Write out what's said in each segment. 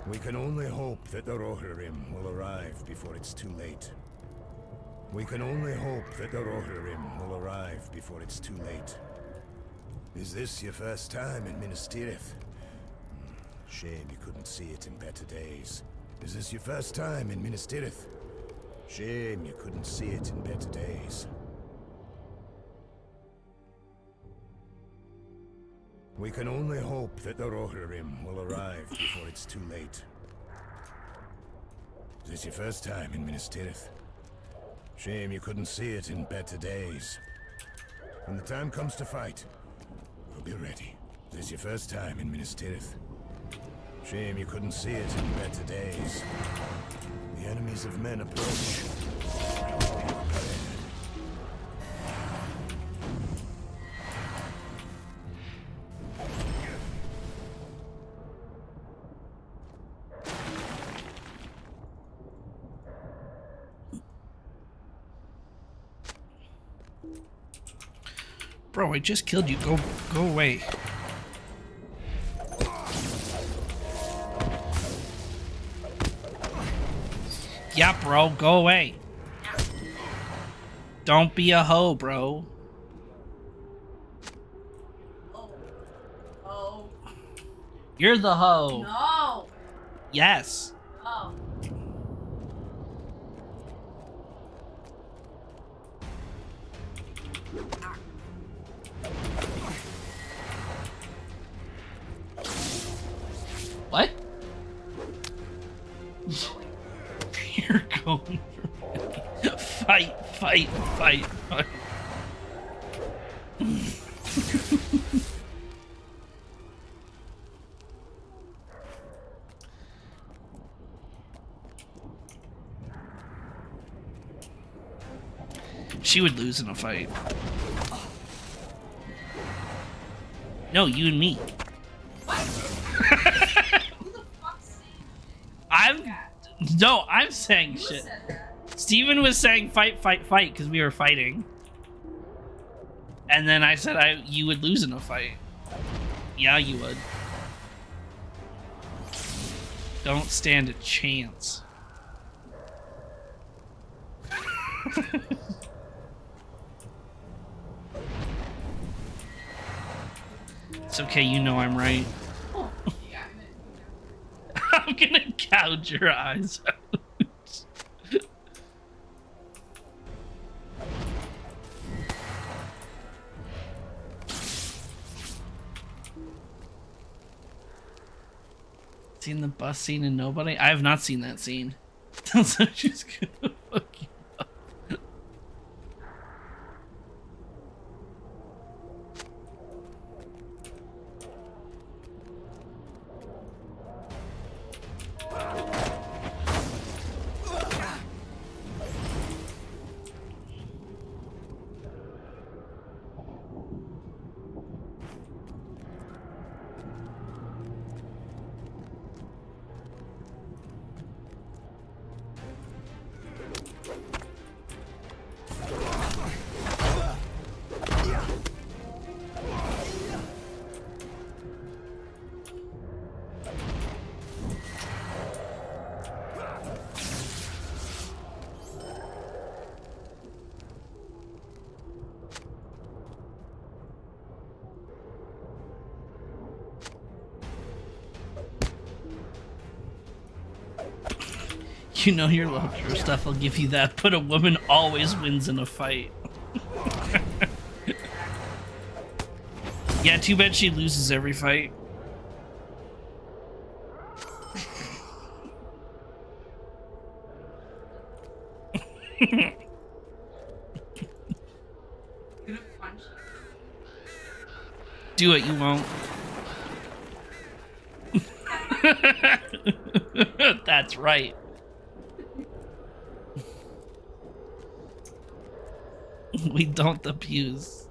We can only hope that the Rohirrim will arrive before it's too late. We can only hope that the Rohirrim will arrive before it's too late. Is this your first time in Minas Tirith? Shame you couldn't see it in better days. Is this your first time in Minas Tirith? Shame you couldn't see it in better days. We can only hope that the Rohirrim will arrive before it's too late. Is this your first time in Minas Tirith? Shame you couldn't see it in better days. When the time comes to fight, we'll be ready. Is this your first time in Minas Tirith? Shame you couldn't see it in better days. The enemies of men approach. Bro, I just killed you. Go away. Yeah, bro, go away. Don't be a hoe, bro. Oh. You're the hoe. No. Yes. Oh. What? You're going for me. Fight. She would lose in a fight. No, you and me. I'm saying shit. Steven was saying fight because we were fighting. And then I said you would lose in a fight. Yeah, you would. Don't stand a chance. It's okay, you know I'm right. I'm gonna gouge your eyes out. Seen the bus scene in Nobody? I have not seen that scene. So she's gonna fuck you up. You know your LOTRO stuff will give you that, but a woman always wins in a fight. Yeah, too bad she loses every fight. Do it, you won't. That's right. We don't abuse.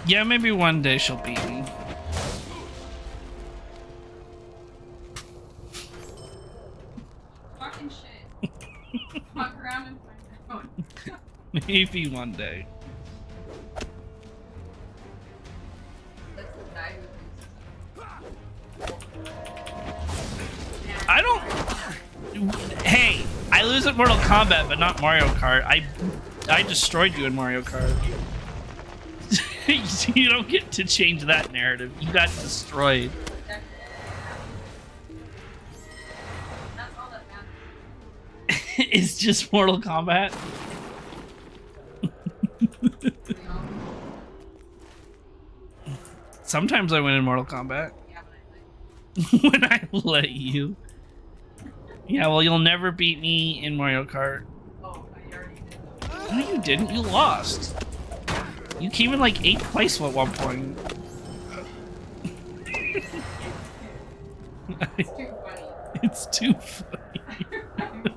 Yeah, maybe one day she'll beat me. Fucking shit. Fuck around and find out. Maybe one day. Let's die with this. I don't... Hey, I lose at Mortal Kombat, but not Mario Kart. I destroyed you in Mario Kart. You don't get to change that narrative. You got destroyed. That's all that matters. It's just Mortal Kombat. Sometimes I win in Mortal Kombat. Yeah, but When I let you. Yeah, well, you'll never beat me in Mario Kart. oh, I already did though. No, you didn't. You lost. You came in like 8th place at one point. It's too funny. It's too funny. Kind of.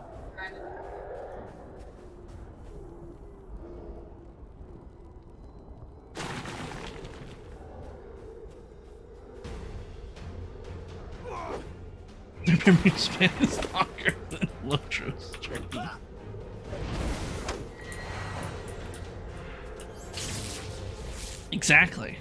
The memory span is longer than LOTRO's journey. Exactly.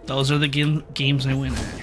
Those are the games I win at.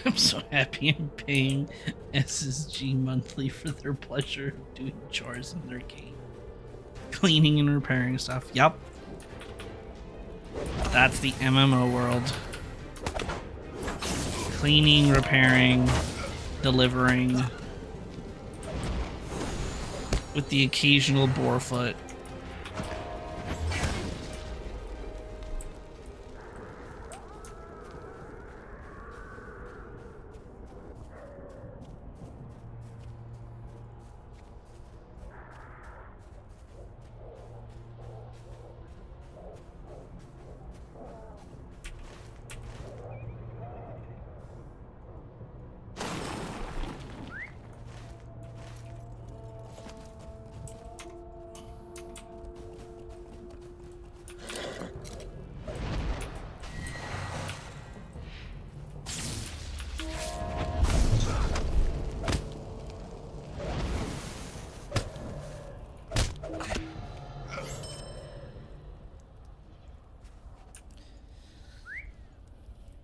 I'm so happy I'm paying SSG monthly for their pleasure of doing chores in their game. Cleaning and repairing stuff. Yup. That's the MMO world. Cleaning, repairing, delivering. With the occasional borefoot.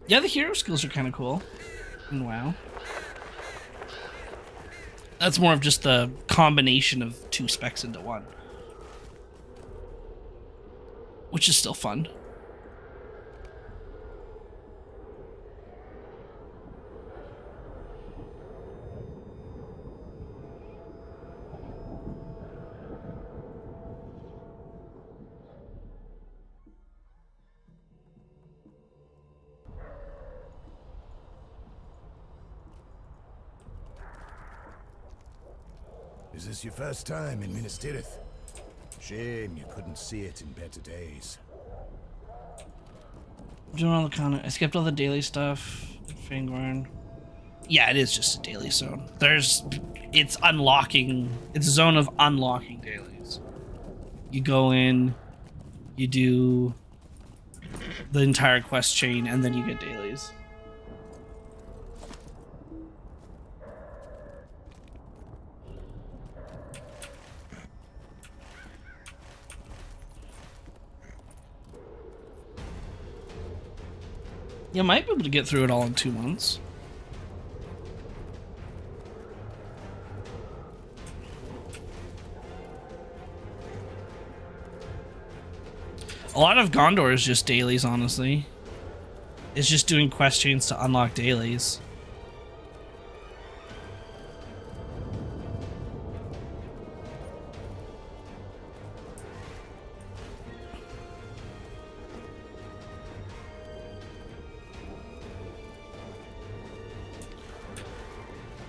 Yeah, the hero skills are kind of cool in WoW. That's more of just the combination of two specs into one. Which is still fun. Is this your first time in Minas Tirith? Shame you couldn't see it in better days. Doing all the content. I skipped all the daily stuff. Fangorn. Yeah, it is just a daily zone. It's unlocking. It's a zone of unlocking dailies. You go in, you do the entire quest chain, and then you get dailies. You might be able to get through it all in 2 months. A lot of Gondor is just dailies, honestly. It's just doing quest chains to unlock dailies.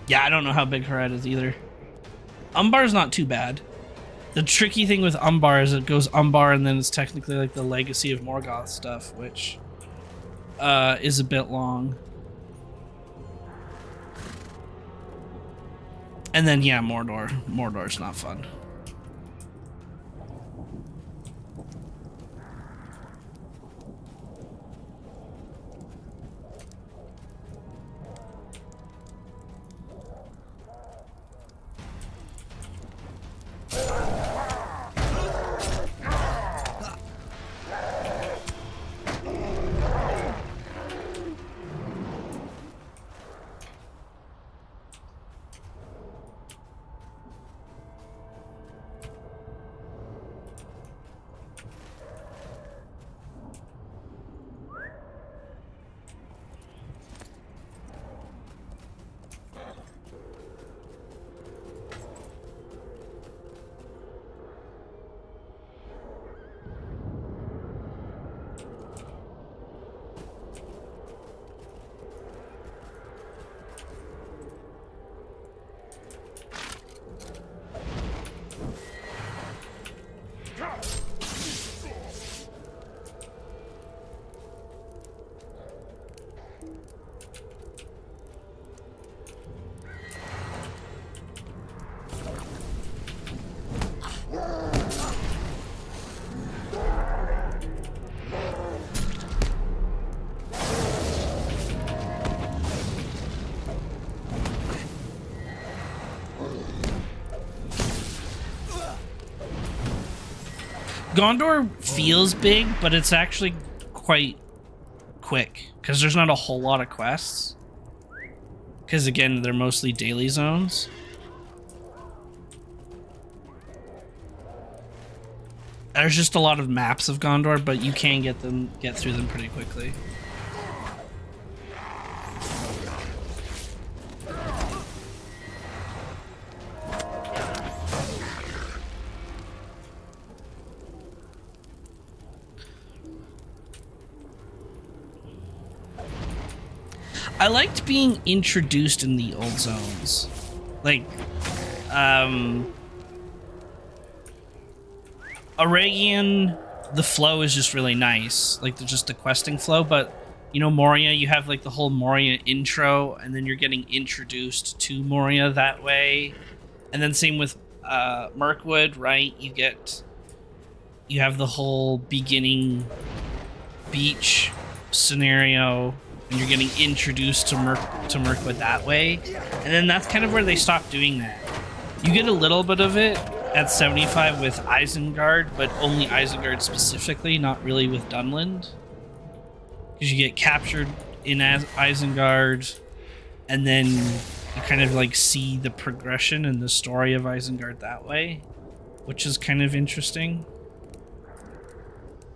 Yeah, I don't know how big Harad is either. Umbar's not too bad. The tricky thing with Umbar is it goes Umbar and then it's technically like the Legacy of Morgoth stuff, which is a bit long. And then, yeah, Mordor. Mordor's not fun. Gondor feels big, but it's actually quite quick because there's not a whole lot of quests. Because again, they're mostly daily zones. There's just a lot of maps of Gondor, but you can get through them pretty quickly. I liked being introduced in the old zones. Like, Anorien, the flow is just really nice. Like, just the questing flow, but, you know, Moria, you have, like, the whole Moria intro, and then you're getting introduced to Moria that way. And then same with Mirkwood, right? You have the whole beginning beach scenario, and you're getting introduced to Mirkwood that way. And then that's kind of where they stopped doing that. You get a little bit of it at 75 with Isengard, but only Isengard specifically, not really with Dunland. Because you get captured in Isengard, and then you kind of like see the progression and the story of Isengard that way, which is kind of interesting.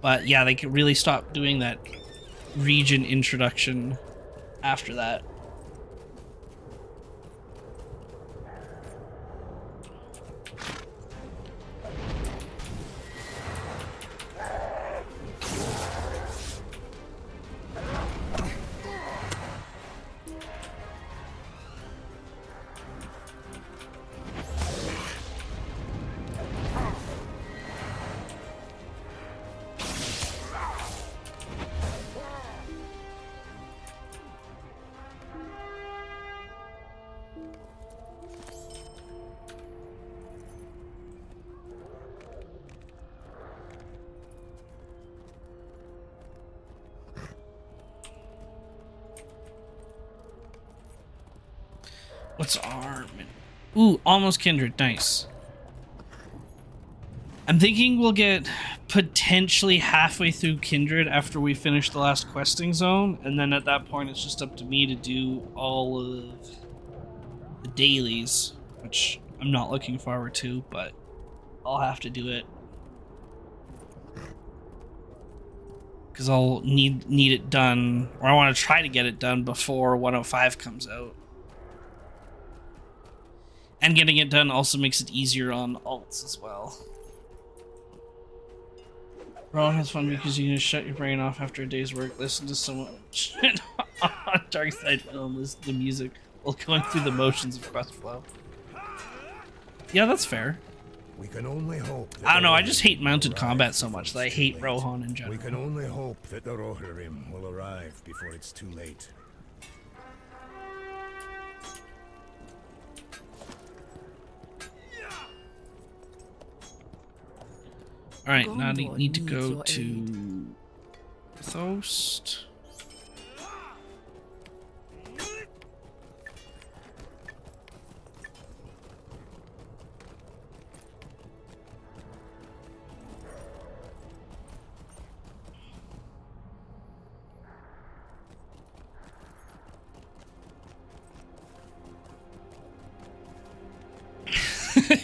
But yeah, they could really stop doing that region introduction after that. What's our... Ooh, almost kindred. Nice. I'm thinking we'll get potentially halfway through kindred after we finish the last questing zone, and then at that point it's just up to me to do all of the dailies, which I'm not looking forward to, but I'll have to do it. Because I'll need it done, or I want to try to get it done before 105 comes out. And getting it done also makes it easier on alts as well. Ron has fun because you can just shut your brain off after a day's work, listen to someone shit on Dark Side Film, listen to music while going through the motions of quest flow. Yeah, that's fair. We can only hope. I don't know, I just hate mounted combat so much that I hate Rohan in general. We can only hope that the Rohirrim will arrive before it's too late. Alright, now I need to go to Thost.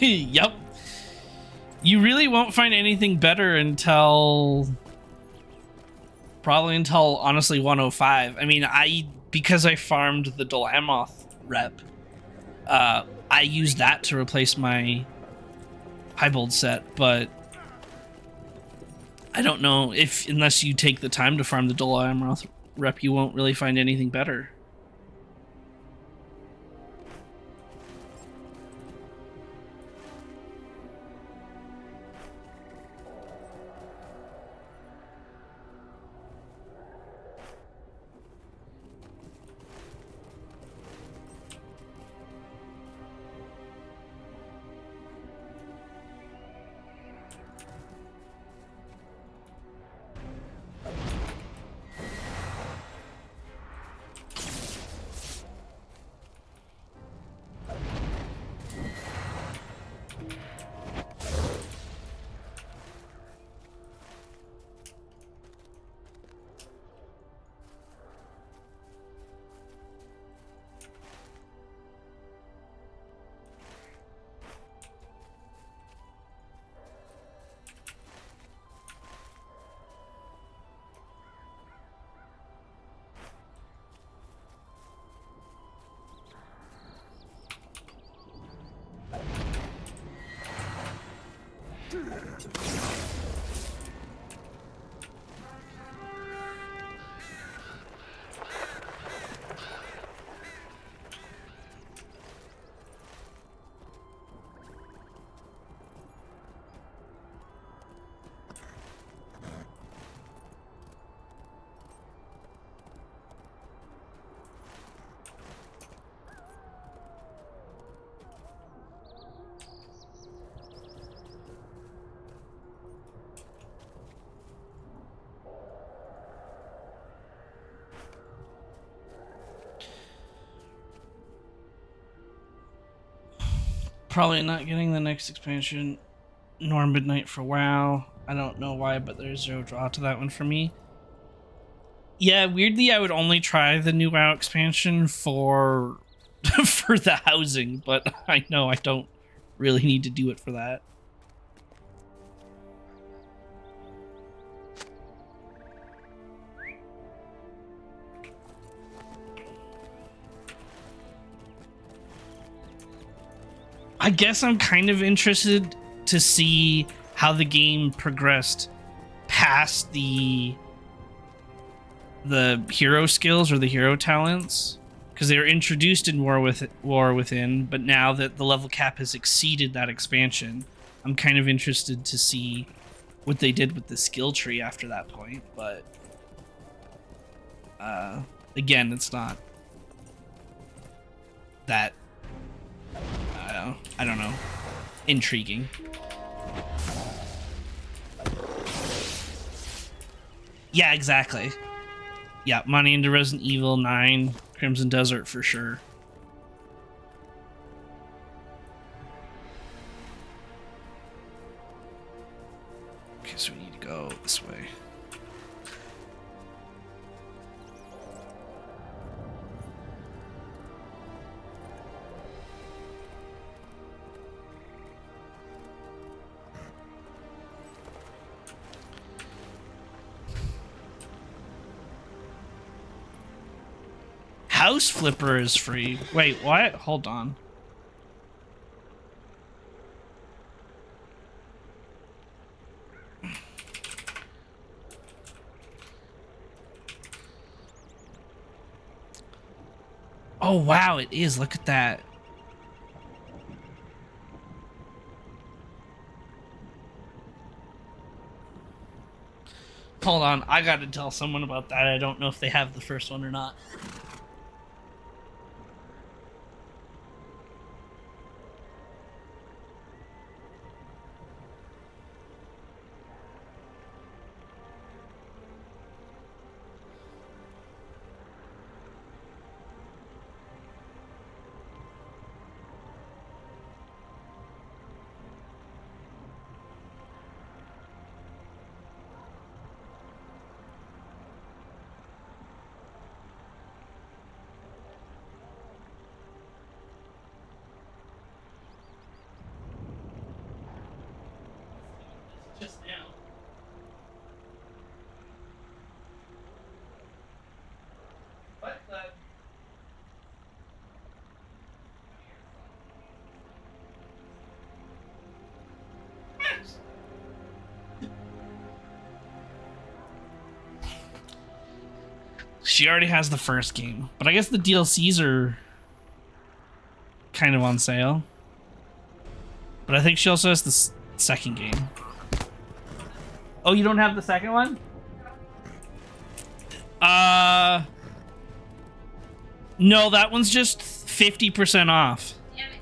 Yep. You really won't find anything better until probably honestly 105. I mean, because I farmed the Dolamoth rep, I used that to replace my Highbold set, but I don't know if unless you take the time to farm the Dolamoth rep, you won't really find anything better. Probably not getting the next expansion, nor Midnight for WoW. I don't know why, but there's zero draw to that one for me. Yeah, weirdly, I would only try the new WoW expansion for for the housing, but I know I don't really need to do it for that. I guess I'm kind of interested to see how the game progressed past the hero skills or the hero talents, because they were introduced in War Within, but now that the level cap has exceeded that expansion, I'm kind of interested to see what they did with the skill tree after that point. But again, it's not that I don't know, intriguing. Yeah, exactly. Yeah, money into Resident Evil 9, Crimson Desert for sure. Okay, so we need to go this way. House Flipper is free. Wait, what? Hold on. Oh, wow, it is. Look at that. Hold on. I got to tell someone about that. I don't know if they have the first one or not. Just now. What the? She already has the first game, but I guess the DLCs are kind of on sale. But I think she also has the second game. Oh, you don't have the second one? No, that one's just 50% off. Damn it.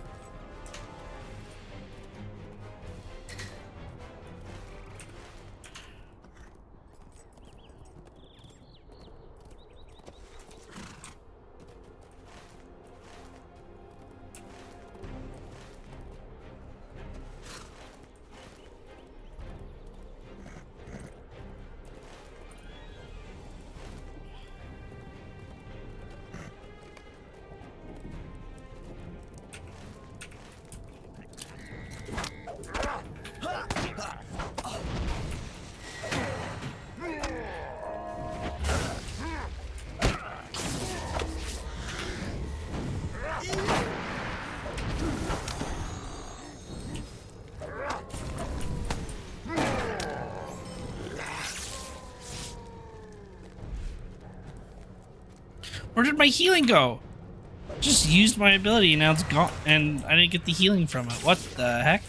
Where did my healing go? Just used my ability, now it's gone, and I didn't get the healing from it. What the heck?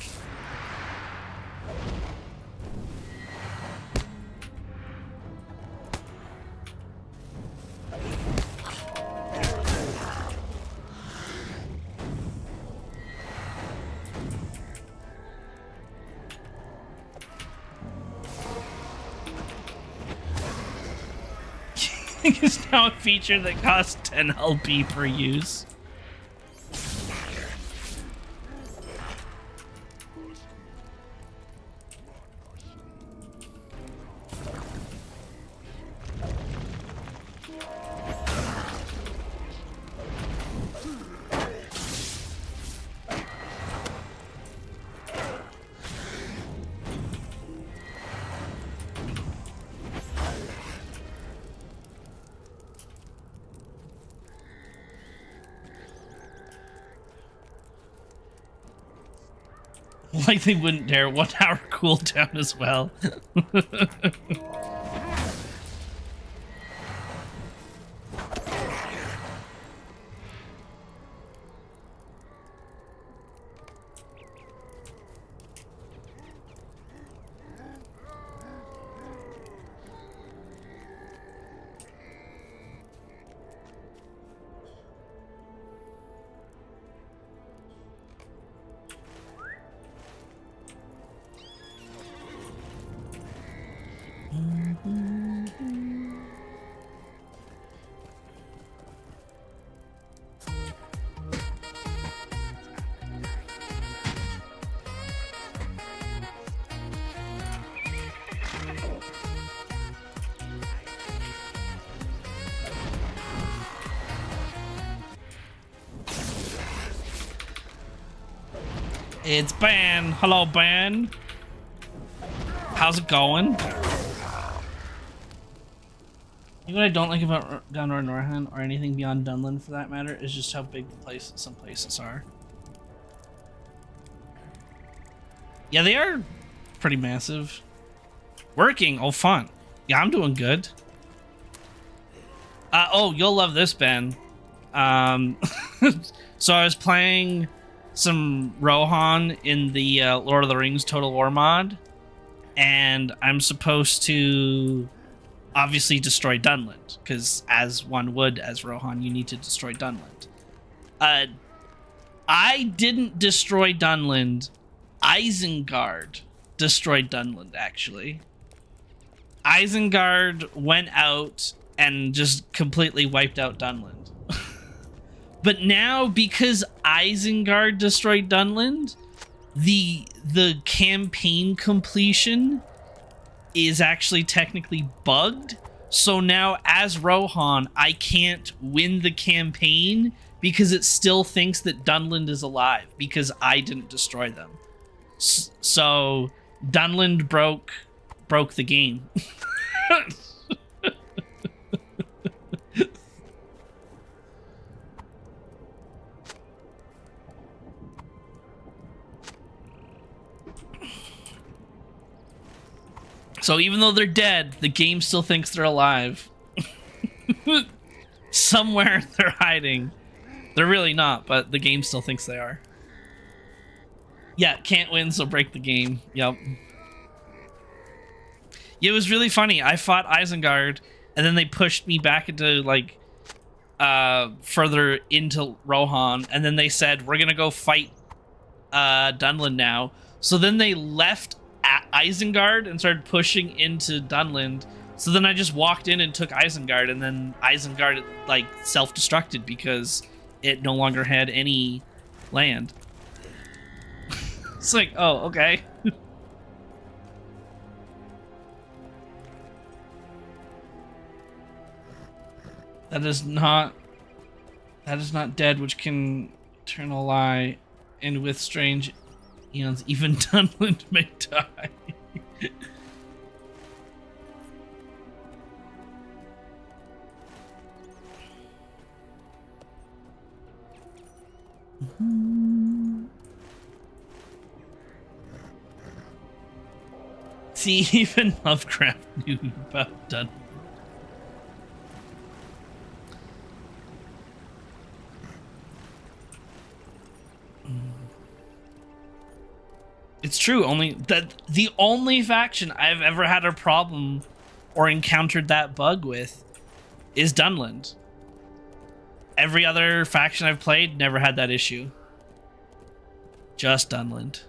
It's now a feature that costs 10 LP per use. Like they wouldn't dare. 1 hour cooldown as well. It's Ben. Hello, Ben. How's it going? You know what I don't like about Anorien or anything beyond Dunland for that matter is just how big some places are. Yeah, they are pretty massive. Working. Oh, fun. Yeah, I'm doing good. Oh, you'll love this, Ben. So I was playing some Rohan in the Lord of the Rings Total War mod, and I'm supposed to obviously destroy Dunland, because as one would as Rohan, you need to destroy Dunland. I didn't destroy Dunland. Isengard destroyed Dunland, actually. Isengard went out and just completely wiped out Dunland. But now, because Isengard destroyed Dunland, the campaign completion is actually technically bugged. So now, as Rohan, I can't win the campaign because it still thinks that Dunland is alive because I didn't destroy them. So Dunland broke the game. So even though they're dead, the game still thinks they're alive. Somewhere they're hiding. They're really not, but the game still thinks they are. Yeah, can't win, so break the game. Yep. It was really funny. I fought Isengard, and then they pushed me back into, like, further into Rohan, and then they said, we're gonna go fight Dunland now. So then they left at Isengard and started pushing into Dunland. So then I just walked in and took Isengard, and then Isengard, like, self-destructed because it no longer had any land. It's like, oh, okay. That is not dead, which can eternal lie, and with strange eons, even Dunland may die. See, even Lovecraft knew about Dunland. It's true. The only faction I've ever had a problem or encountered that bug with is Dunland. Every other faction I've played never had that issue. Just Dunland.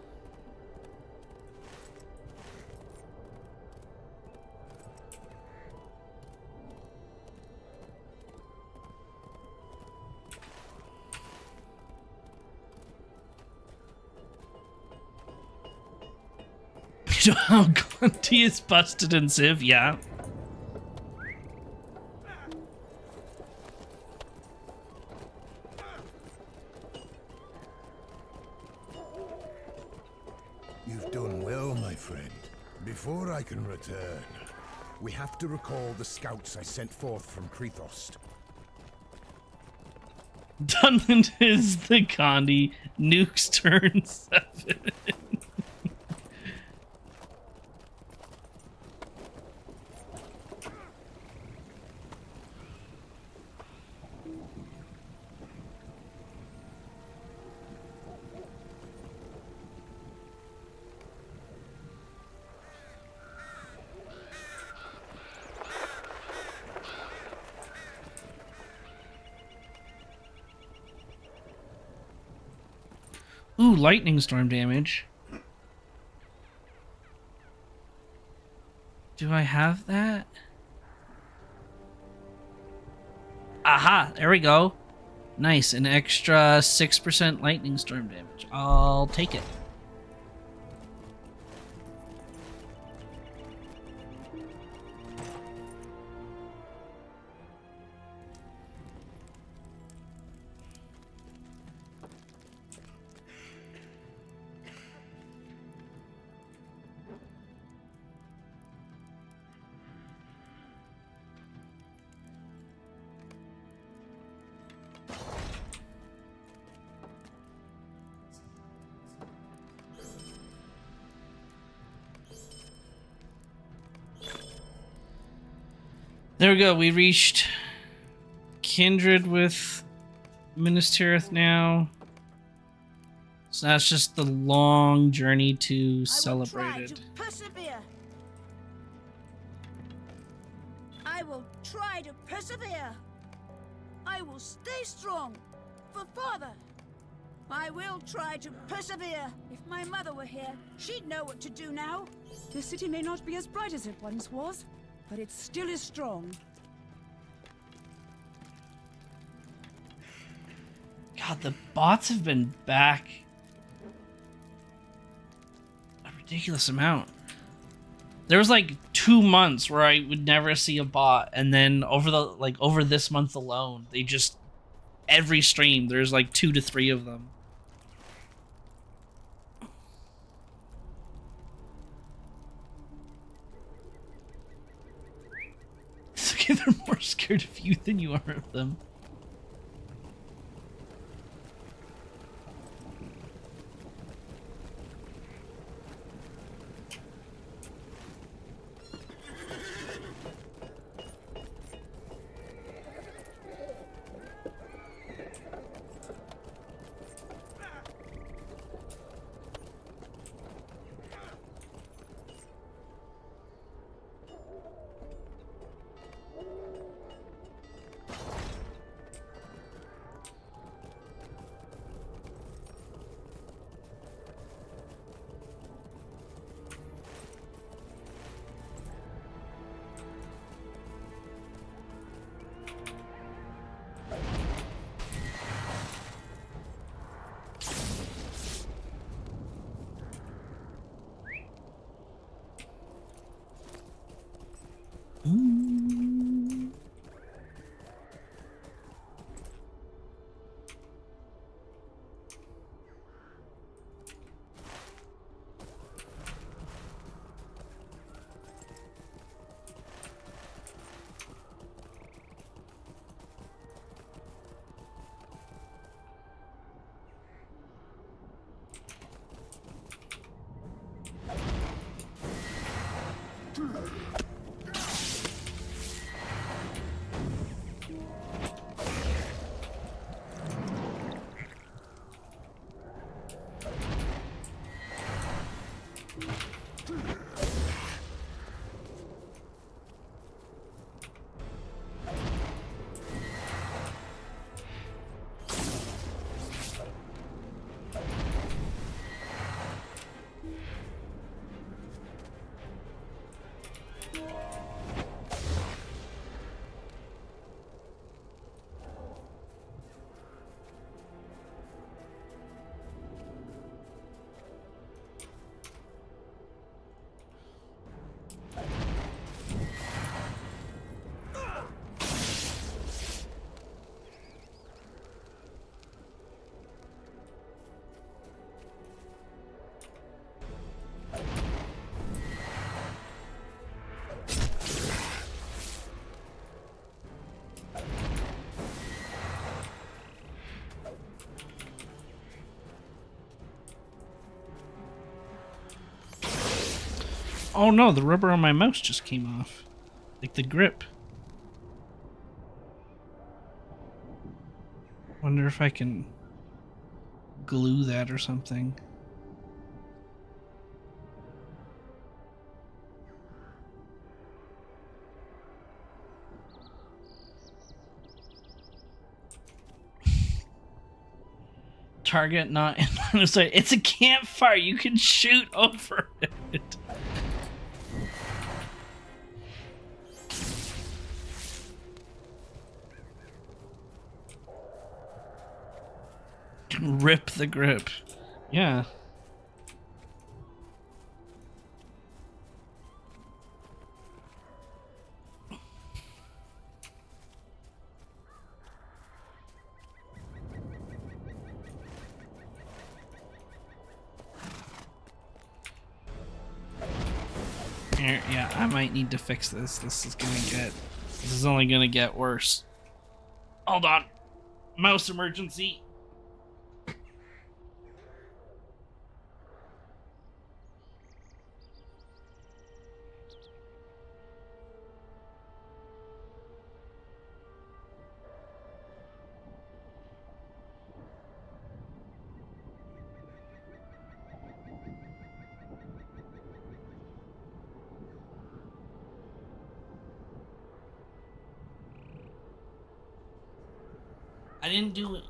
You know how Glunty is busted in Civ? Yeah. You've done well, my friend. Before I can return, we have to recall the scouts I sent forth from Krethos. Dunland is the Gandhi. Nukes turn 7. Ooh, lightning storm damage. Do I have that? Aha, there we go. Nice, an extra 6% lightning storm damage. I'll take it. There we go. We reached kindred with Minas Tirith now. So that's just the long journey to Celebrated. I will try to persevere. I will stay strong for father. I will try to persevere. If my mother were here, she'd know what to do now. The city may not be as bright as it once was, but it still is strong. God, the bots have been back a ridiculous amount. There was like 2 months where I would never see a bot, and then over this month alone, they just every stream there's like 2 to 3 of them. It's okay, they're more scared of you than you are of them. Oh no, the rubber on my mouse just came off. Like the grip. Wonder if I can glue that or something. Target not in line of sight. It's a campfire. You can shoot over it. Rip the grip. Yeah. Here, yeah, I might need to fix this. This is only gonna get worse. Hold on. Mouse emergency. I didn't do it.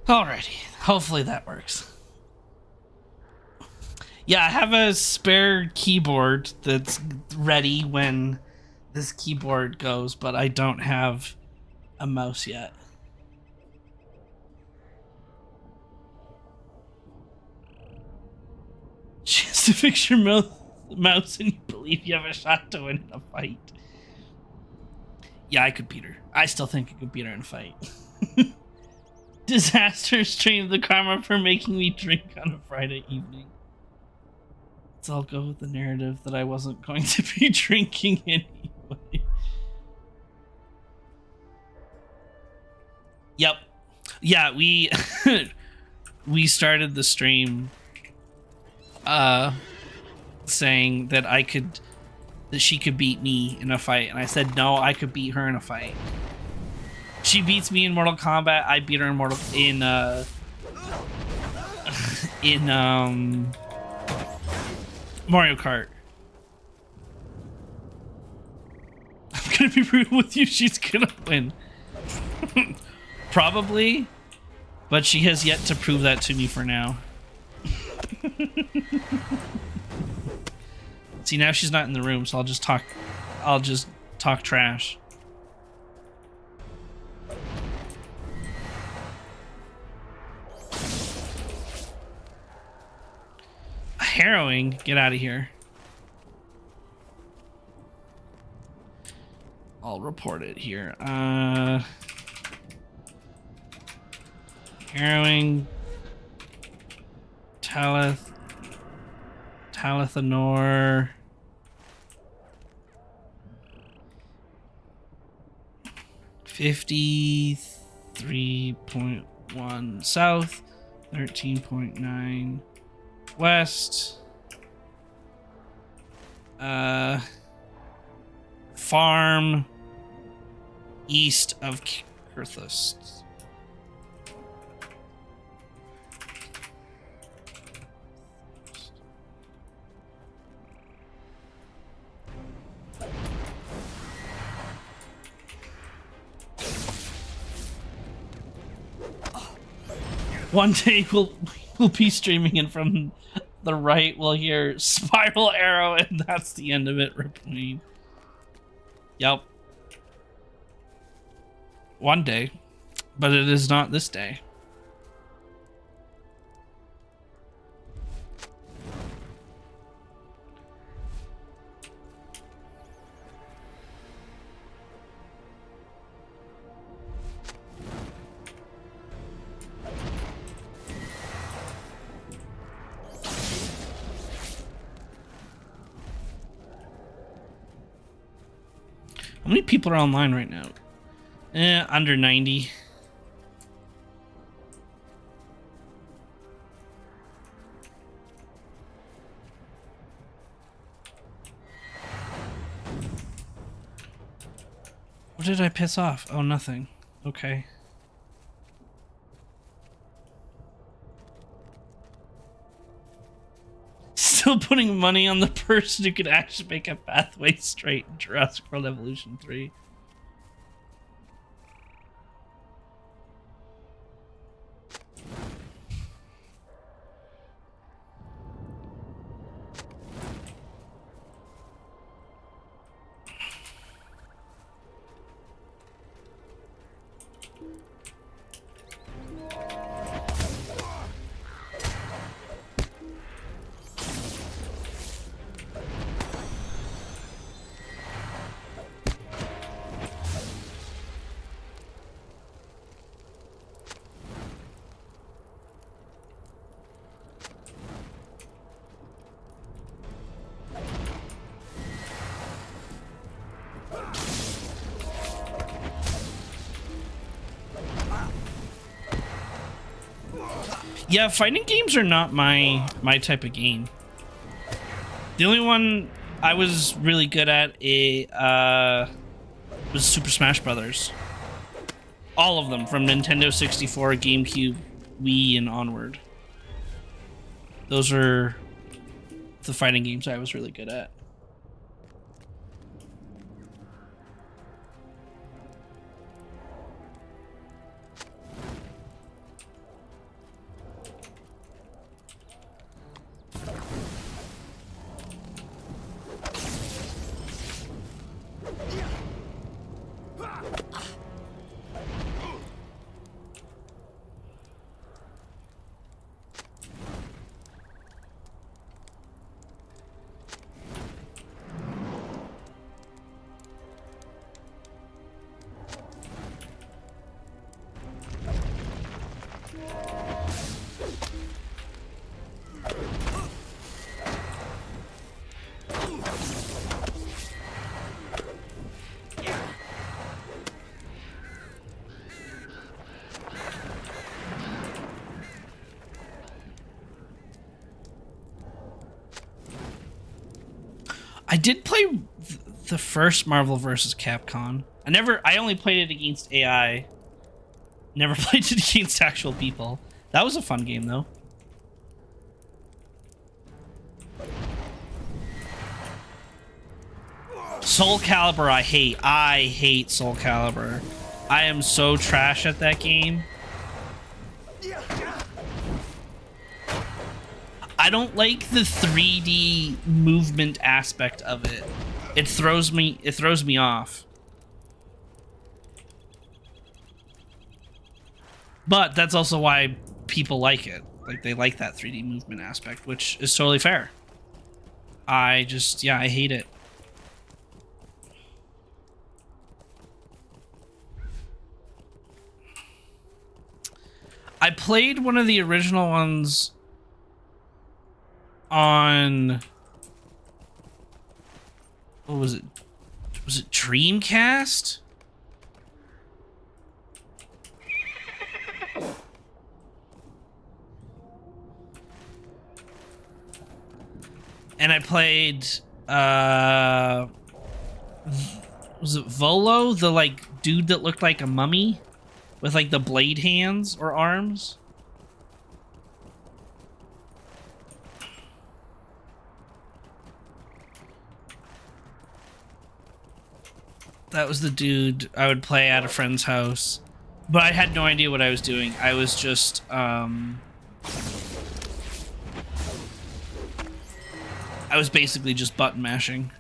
Alrighty, hopefully that works. Yeah, I have a spare keyboard that's ready when this keyboard goes, but I don't have a mouse yet. She has to fix your mouse and you believe you have a shot to win in a fight. Yeah, I could beat her. I still think I could beat her in a fight. Disaster stream the karma for making me drink on a Friday evening. Let's all go with the narrative that I wasn't going to be drinking anyway. Yep. Yeah, we we started the stream saying that she could beat me in a fight, and I said no, I could beat her in a fight. She beats me in Mortal Kombat, I beat her in Mario Kart. I'm gonna be brutal with you, she's gonna win. Probably, but she has yet to prove that to me for now. See, now she's not in the room, so I'll just talk trash. Harrowing, get out of here. I'll report it here. Harrowing, Talathanor, 53.1 south, 13.9 west, farm east of Kurthus. One day we'll be streaming, and from the right we'll hear spiral arrow, and that's the end of it. Rip me. Yep. One day, but it is not this day. How many people are online right now? Under 90. What did I piss off? Oh, nothing. Okay. Still putting money on the person who could actually make a pathway straight in Jurassic World Evolution 3. Yeah, fighting games are not my type of game. The only one I was really good at was Super Smash Brothers. All of them, from Nintendo 64, GameCube, Wii, and onward. Those are the fighting games I was really good at. I did play the first Marvel vs. Capcom. I only played it against AI. Never played it against actual people. That was a fun game, though. Soul Calibur, I hate. I hate Soul Calibur. I am so trash at that game. I don't like the 3D movement aspect of it. It throws me off. But that's also why people like it. Like, they like that 3D movement aspect, which is totally fair. I hate it. I played one of the original ones on... What was it? Was it Dreamcast? And I played, was it Volo? The, like, dude that looked like a mummy? With, like, the blade hands or arms? That was the dude I would play at a friend's house. But I had no idea what I was doing. I was just, I was basically just button mashing.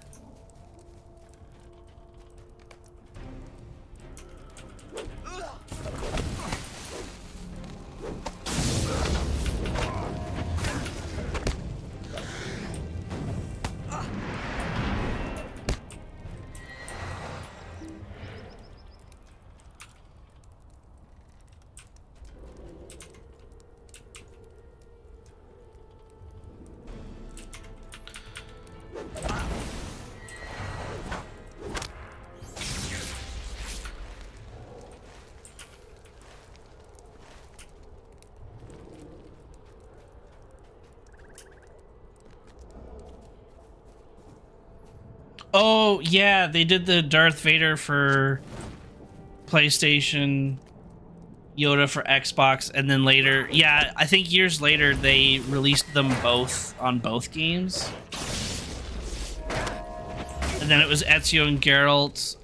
Oh, yeah, they did the Darth Vader for PlayStation, Yoda for Xbox, and then later, yeah, I think years later, they released them both on both games. And then it was Ezio and Geralt,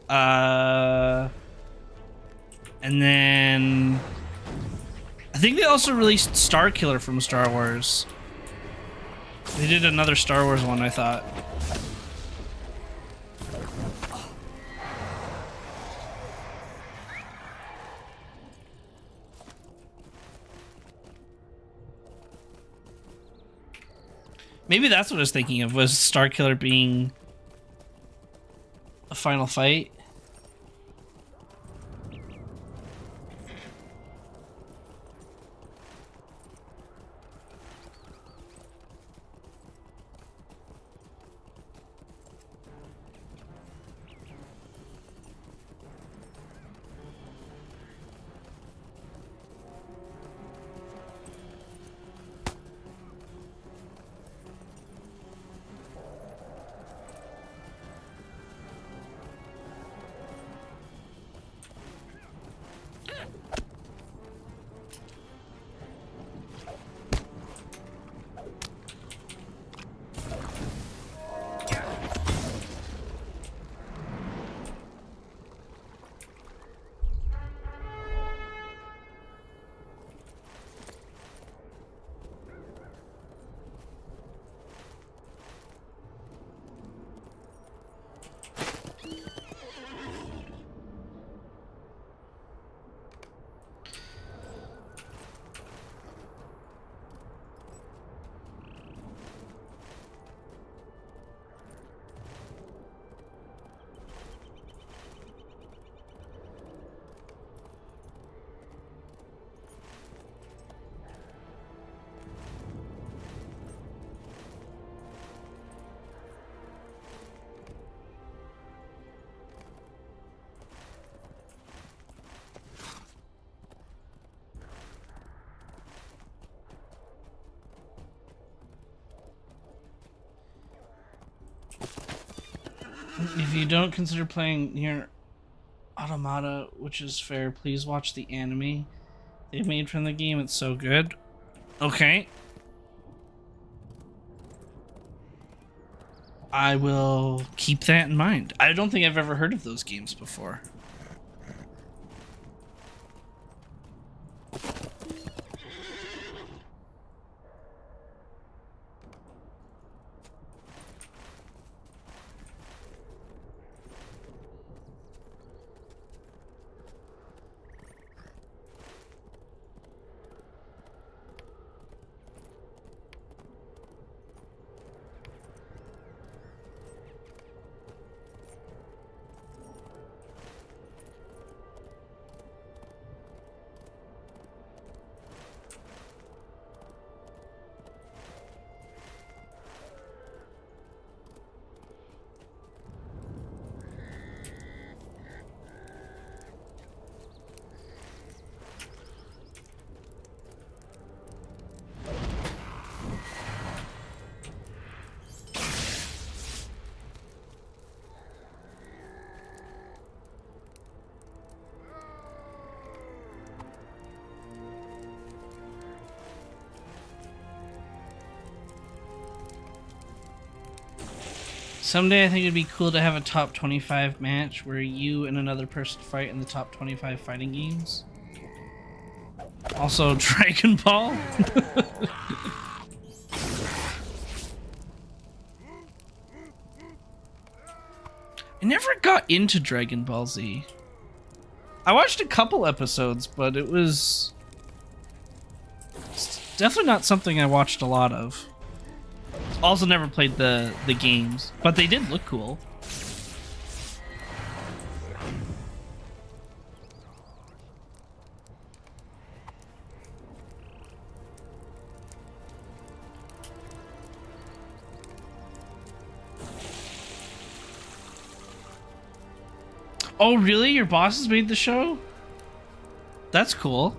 and then I think they also released Starkiller from Star Wars. They did another Star Wars one, I thought. Maybe that's what I was thinking of, was Starkiller being a final fight. If you don't consider playing Nier Automata, which is fair, please watch the anime they've made from the game. It's so good. Okay. I will keep that in mind. I don't think I've ever heard of those games before. Someday I think it'd be cool to have a top 25 match where you and another person fight in the top 25 fighting games. Also, Dragon Ball. I never got into Dragon Ball Z. I watched a couple episodes, but it's definitely not something I watched a lot of. Also never played the games, but they did look cool. Oh, really? Your bosses made the show? That's cool.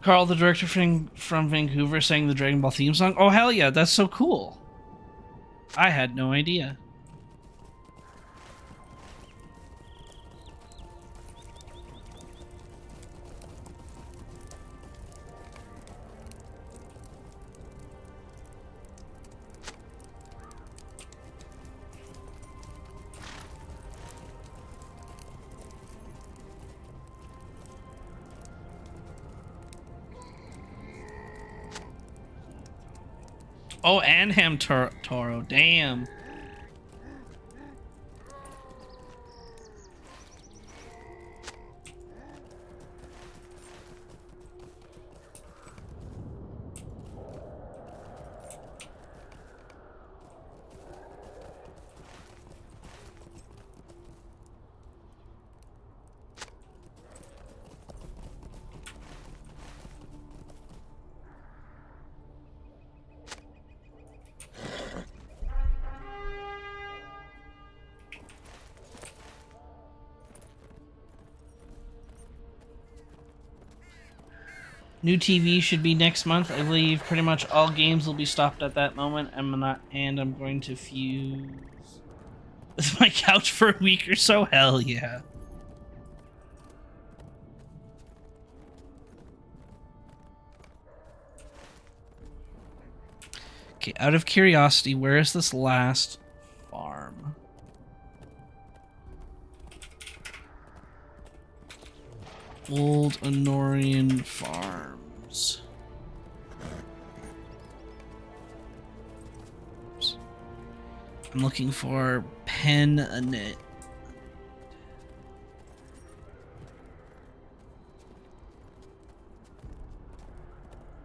Carl, the director from Vancouver, sang the Dragon Ball theme song. Oh, hell yeah, that's so cool. I had no idea. Oh, and Toro. Damn. New TV should be next month. I believe pretty much all games will be stopped at that moment. I'm going to fuse with my couch for a week or so. Hell yeah. Okay, out of curiosity, where is this last farm? Old Anorien Farms. Oops. I'm looking for Pen-a-Knit.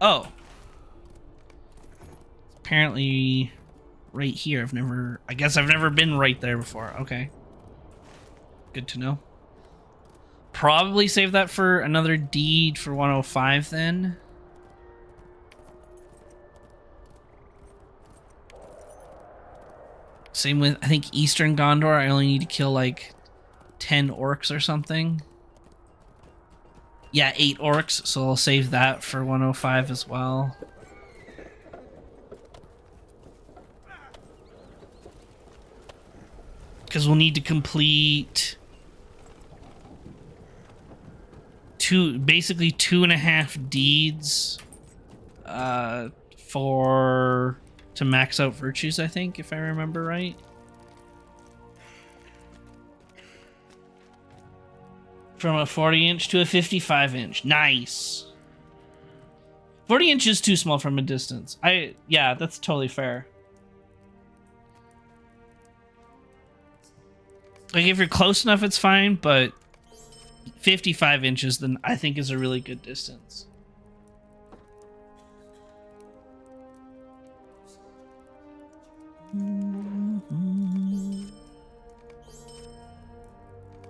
Oh. Apparently right here. I guess I've never been right there before. Okay. Good to know. Probably save that for another deed for 105 then. Same with, I think, Eastern Gondor. I only need to kill like 10 orcs or something. Yeah, 8 orcs, so I'll save that for 105 as well. Because we'll need to complete basically 2.5 deeds to max out virtues, I think, if I remember right. From a 40-inch to a 55-inch. Nice. 40 inch is too small from a distance. Yeah, that's totally fair. Like, if you're close enough, it's fine, but 55 inches, then I think is a really good distance.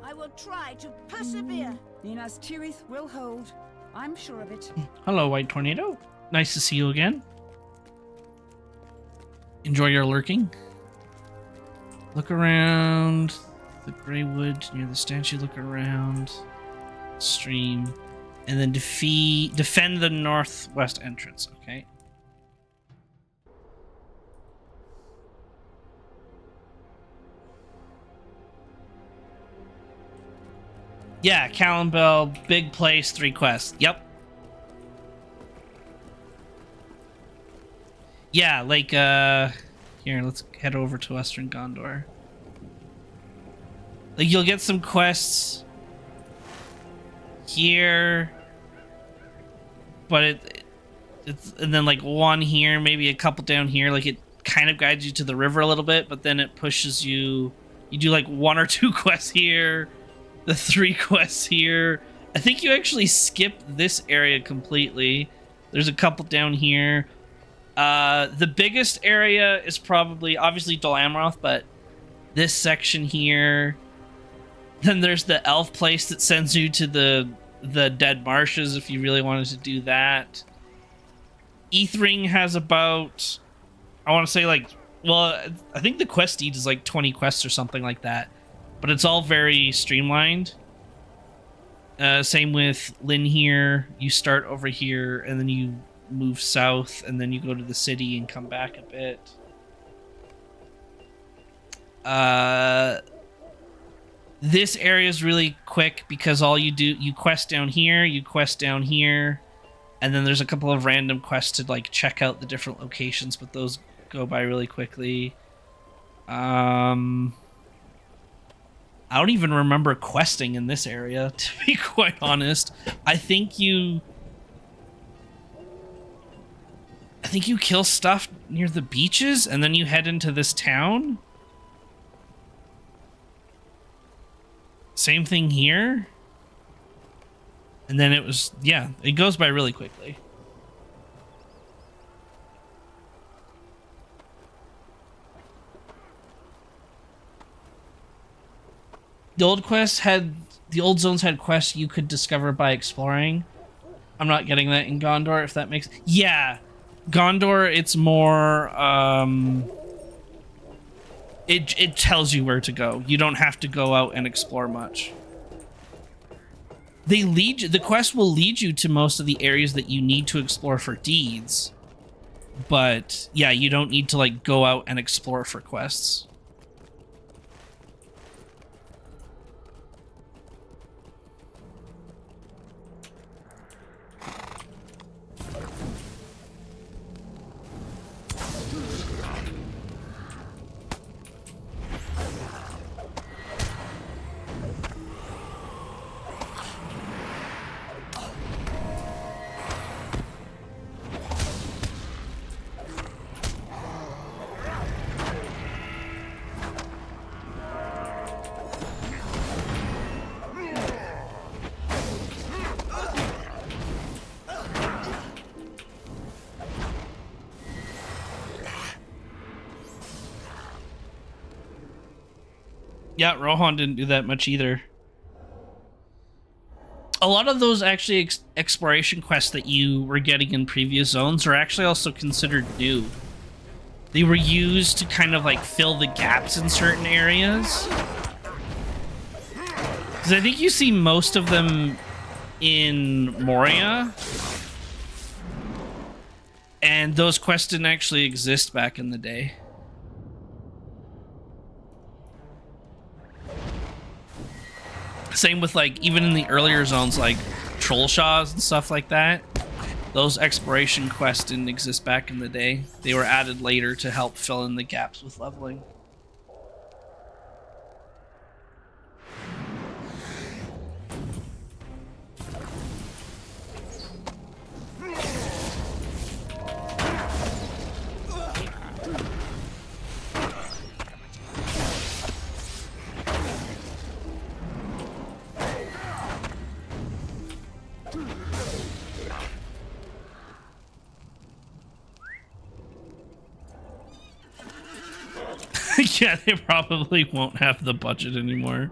I will try to persevere. Nina's Tirith will hold. I'm sure of it. Hello, White Tornado. Nice to see you again. Enjoy your lurking. Look around the gray wood near the statue. Look around stream, and then defend the northwest entrance. Okay. Yeah, Callum, big place, 3 quests. Yep. Yeah, like, here, let's head over to Western Gondor. Like, you'll get some quests here, but it's, and then, like, 1 here, maybe a couple down here. Like, it kind of guides you to the river a little bit, but then it pushes you. You do, like, 1 or 2 quests here. The 3 quests here. I think you actually skip this area completely. There's a couple down here. The biggest area is probably, obviously, Dol Amroth, but this section here. Then there's the elf place that sends you to the Dead Marshes if you really wanted to do that. Ethring has about, I want to say, like, well, I think the quest deed is like 20 quests or something like that. But it's all very streamlined. Same with Lynn here. You start over here, and then you move south, and then you go to the city and come back a bit. This area is really quick because all you do, you quest down here, and then there's a couple of random quests to like check out the different locations, but those go by really quickly. I don't even remember questing in this area, to be quite honest. I think you kill stuff near the beaches, and then you head into this town. Same thing here. And then it was, yeah, it goes by really quickly. The old zones had quests you could discover by exploring. I'm not getting that in Gondor, if that makes... Yeah, Gondor, it's more... It tells you where to go. You don't have to go out and explore much. The quest will lead you to most of the areas that you need to explore for deeds. But, yeah, you don't need to, like, go out and explore for quests. Yeah, Rohan didn't do that much either. A lot of those actually exploration quests that you were getting in previous zones are actually also considered new. They were used to kind of like fill the gaps in certain areas. Because I think you see most of them in Moria. And those quests didn't actually exist back in the day. Same with like even in the earlier zones like Trollshaws and stuff like that. Those exploration quests didn't exist back in the day. They were added later to help fill in the gaps with leveling. Yeah, they probably won't have the budget anymore.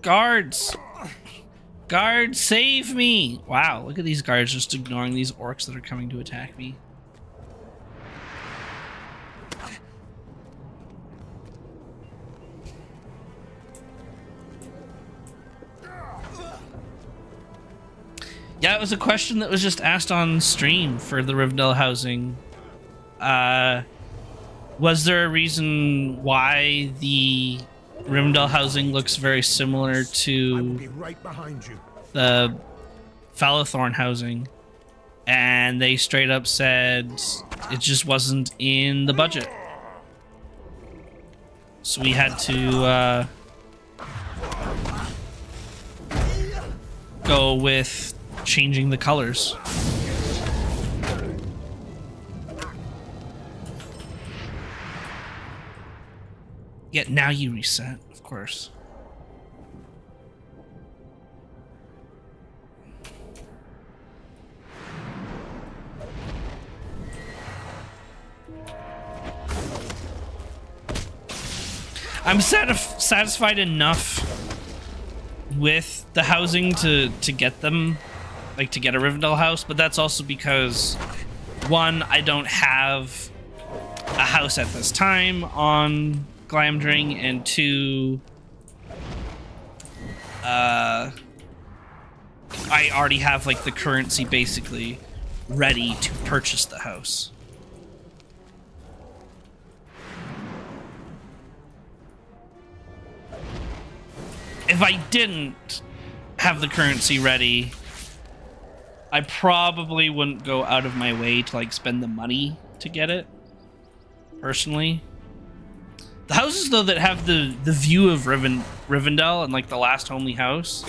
Guards! Guards, save me! Wow, look at these guards just ignoring these orcs that are coming to attack me. Yeah, it was a question that was just asked on stream for the Rivendell housing. Was there a reason why the Rivendell housing looks very similar to right behind you. the Fallowthorn housing? And they straight up said it just wasn't in the budget. So we had to go with changing the colors. Yeah, now you reset, of course. I'm satisfied enough with the housing to get them, like to get a Rivendell house, but that's also because, one, I don't have a house at this time on Glamdring, and two, I already have like the currency basically ready to purchase the house. If I didn't have the currency ready, I probably wouldn't go out of my way to like spend the money to get it, personally. The houses though that have the view of Rivendell and like the last homely house,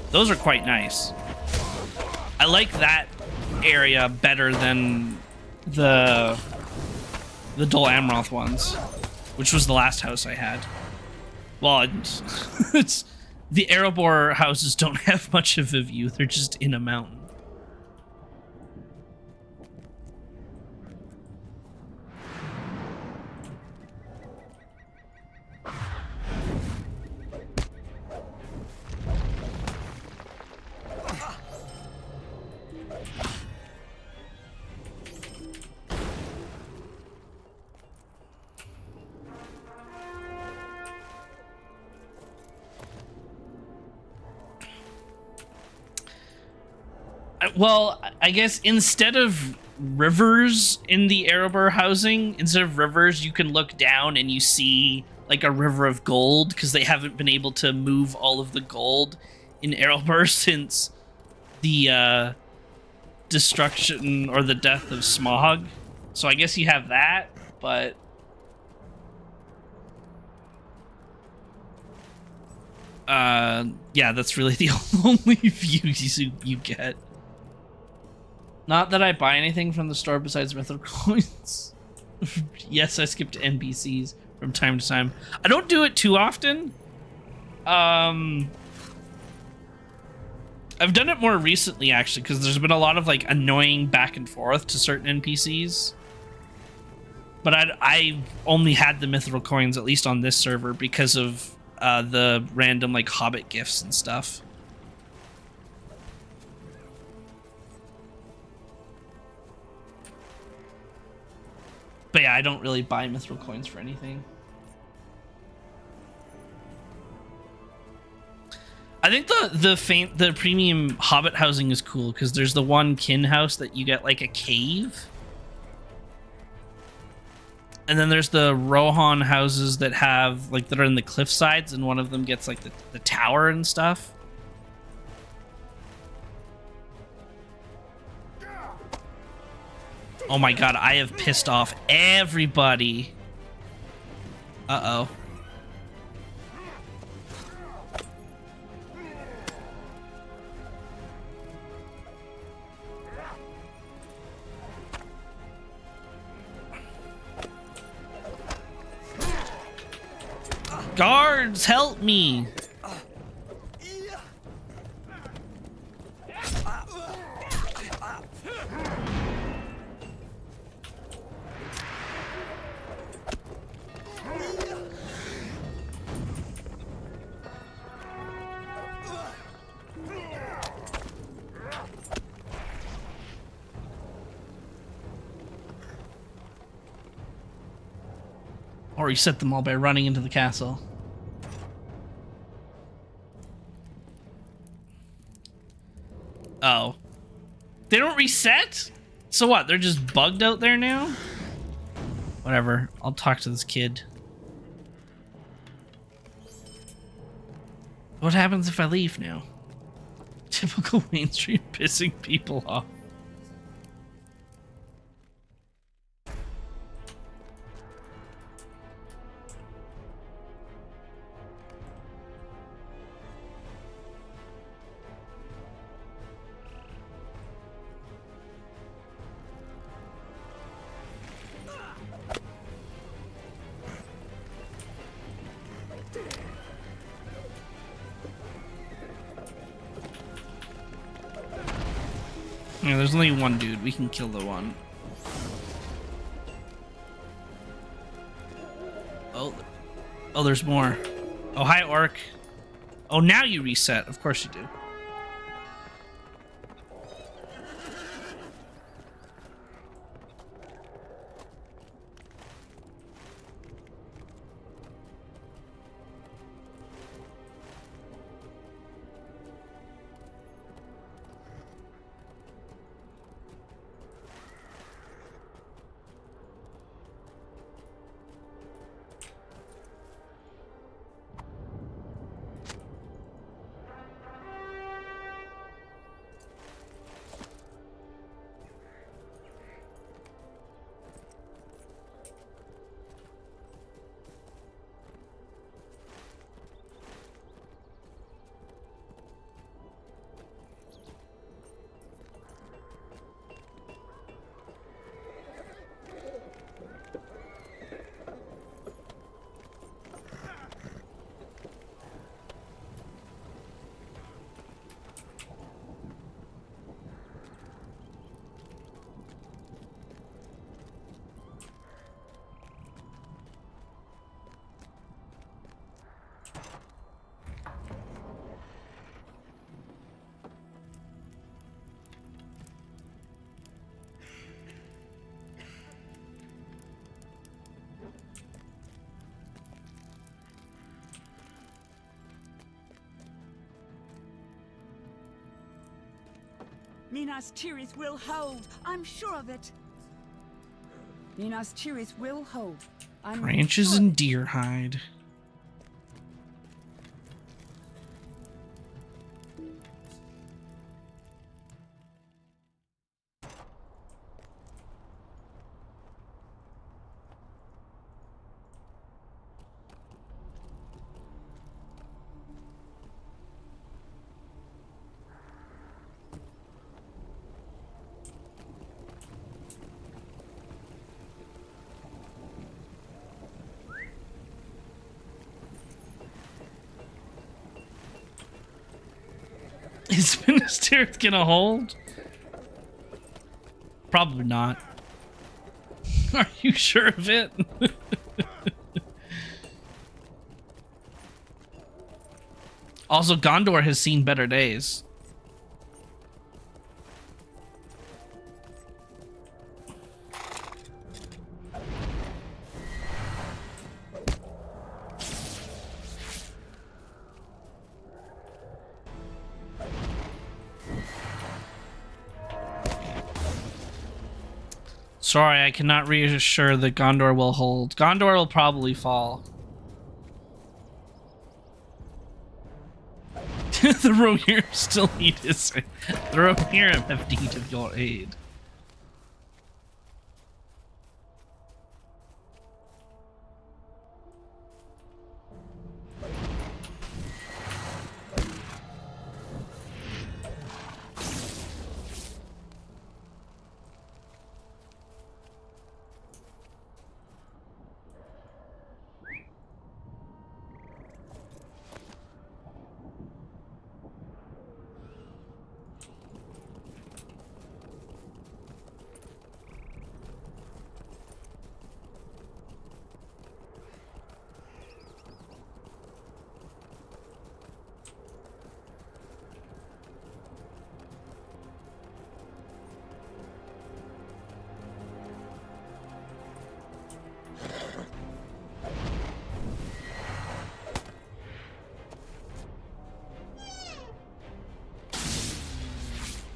those are quite nice. I like that area better than the Dol Amroth ones, which was the last house I had. Well, it's the Erebor houses don't have much of a view. They're just in a mountain. Well, I guess instead of rivers in the Erebor housing, instead of rivers, you can look down and you see like a river of gold, because they haven't been able to move all of the gold in Erebor since the destruction or the death of Smog. So I guess you have that, but yeah, that's really the only views you get. Not that I buy anything from the store besides Mythical coins. Yes, I skipped NPCs from time to time. I don't do it too often. I've done it more recently, actually, because there's been a lot of like annoying back and forth to certain NPCs But I only had the mithril coins, at least on this server, because of the random like Hobbit gifts and stuff. But yeah, I don't really buy mithril coins for anything. I think the premium Hobbit housing is cool because there's the one kin house that you get like a cave. And then there's the Rohan houses that have like that are in the cliff sides, and one of them gets like the tower and stuff. Oh my god, I have pissed off everybody. Uh-oh. Guards, help me! Or reset them all by running into the castle. Oh. They don't reset? So what? They're just bugged out there now? Whatever. I'll talk to this kid. What happens if I leave now? Typical mainstream pissing people off. Yeah, there's only one dude. We can kill the one. Oh, there's more. Oh, hi, Orc. Oh, now you reset. Of course you do. Minas Tirith will hold. I'm sure of it. Minas Tirith will hold. I'm Branches sure. and deer hide. Is Minas Tirith gonna hold? Probably not. Are you sure of it? Also, Gondor has seen better days. Sorry, I cannot reassure that Gondor will hold. Gondor will probably fall. The Rohirrim still need his... The Rohirrim have need of your aid.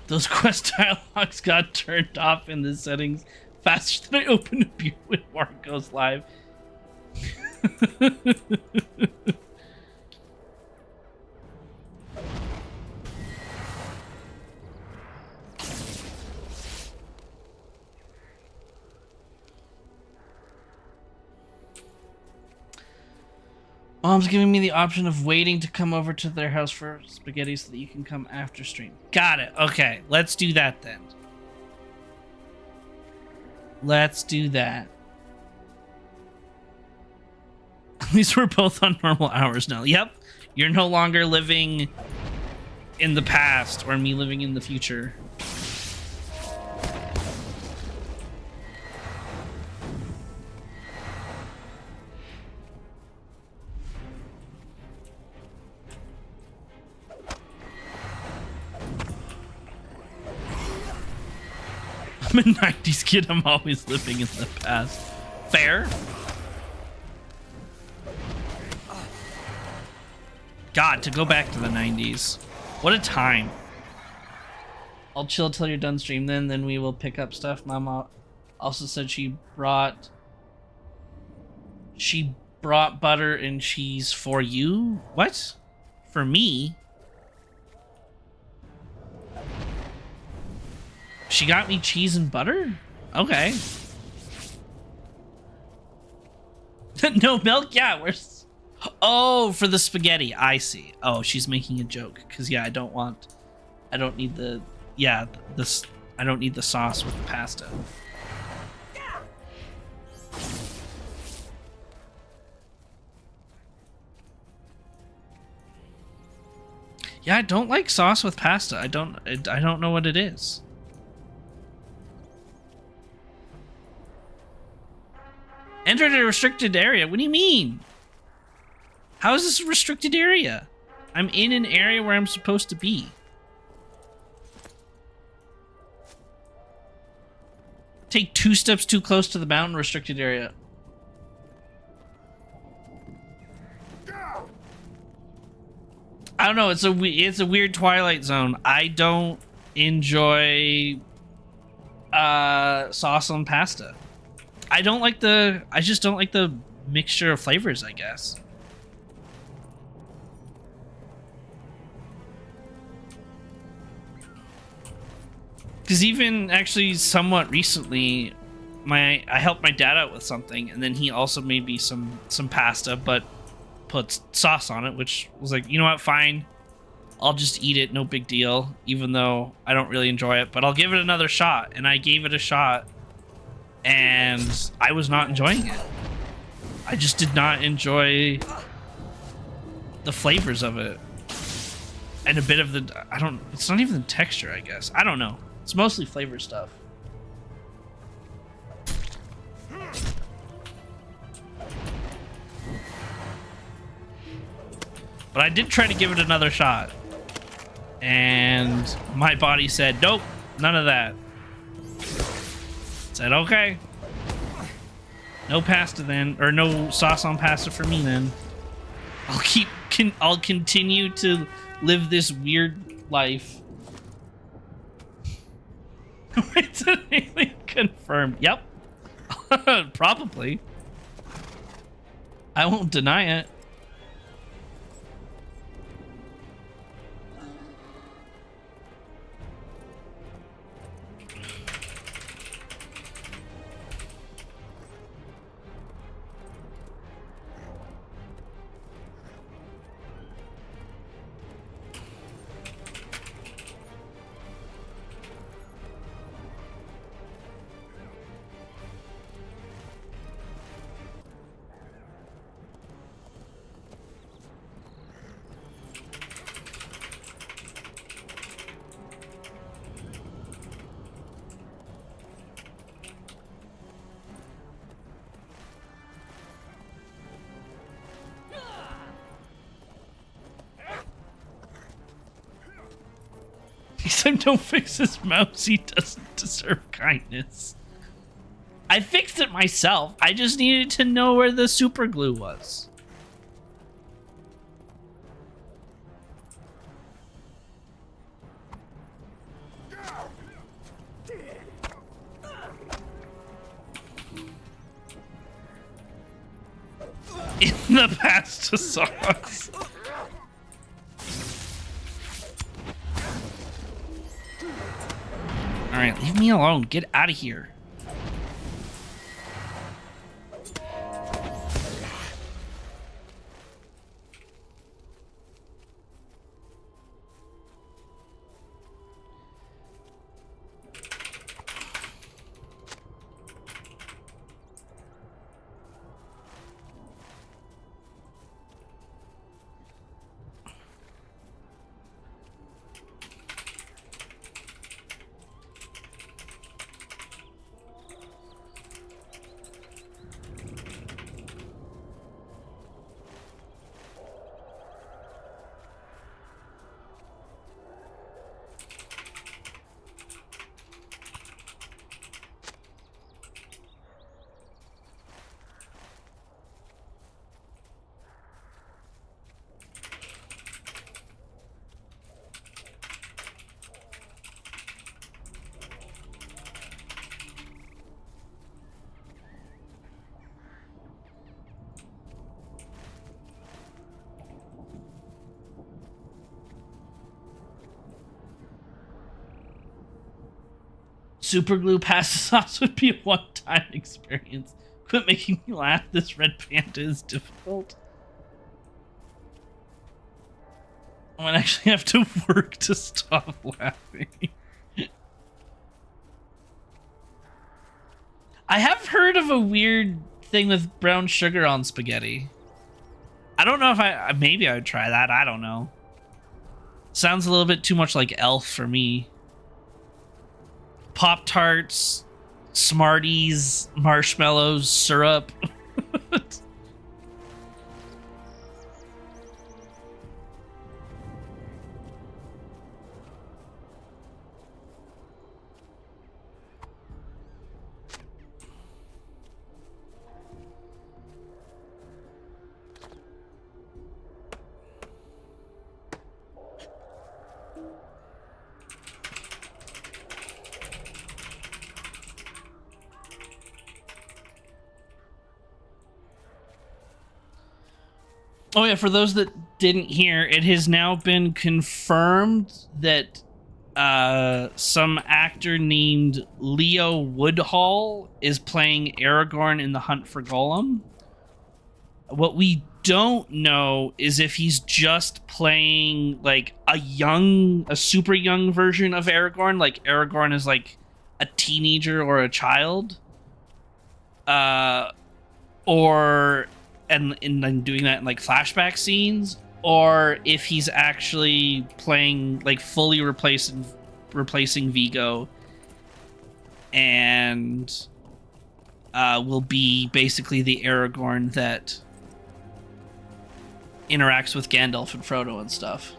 Those quest dialogues got turned off in the settings faster than I opened a beer when Mark goes live. Mom's giving me the option of waiting to come over to their house for spaghetti so that you can come after stream. Got it. Okay, let's do that then. Let's do that. At least we're both on normal hours now. Yep. You're no longer living in the past or me living in the future. I'm a 90s kid. I'm always living in the past. Fair. God, to go back to the 90s. What a time. I'll chill till you're done stream then we will pick up stuff. Mama also said she brought butter and cheese for you. What? For me? She got me cheese and butter? Okay. No milk? Yeah, where's... Oh, for the spaghetti. I see. Oh, she's making a joke. Because, yeah, I don't need the... Yeah, I don't need the sauce with the pasta. Yeah, I don't like sauce with pasta. I don't know what it is. Entered a restricted area. What do you mean? How is this a restricted area? I'm in an area where I'm supposed to be. Take 2 steps too close to the mountain, restricted area. I don't know. It's a weird Twilight Zone. I don't enjoy sauce on pasta. I just don't like the mixture of flavors, I guess. Because even actually somewhat recently, I helped my dad out with something, and then he also made me some pasta, but put sauce on it, which was like, you know what, fine. I'll just eat it, no big deal, even though I don't really enjoy it, but I'll give it another shot. And I gave it a shot, and I was not enjoying it. I just did not enjoy the flavors of it. And a bit of the, it's not even the texture, I guess. I don't know. It's mostly flavor stuff. But I did try to give it another shot. And my body said, nope, none of that. Said, okay. No pasta then, or no sauce on pasta for me then. I'll continue to live this weird life. It's an alien confirmed. Yep. Probably. I won't deny it. Except don't fix his mouse, he doesn't deserve kindness. I fixed it myself. I just needed to know where the super glue was. In the pasta sauce. Alright, leave me alone. Get out of here. Super glue pasta sauce would be a one-time experience. Quit making me laugh. This red panda is difficult. I might actually have to work to stop laughing. I have heard of a weird thing with brown sugar on spaghetti. I don't know if maybe I would try that. I don't know. Sounds a little bit too much like Elf for me. Pop-Tarts, Smarties, marshmallows, syrup. Oh yeah, for those that didn't hear, it has now been confirmed that some actor named Leo Woodhull is playing Aragorn in The Hunt for Gollum. What we don't know is if he's just playing like a super young version of Aragorn, like Aragorn is like a teenager or a child, and then doing that in like flashback scenes, or if he's actually playing like fully replacing Vigo, and will be basically the Aragorn that interacts with Gandalf and Frodo and stuff.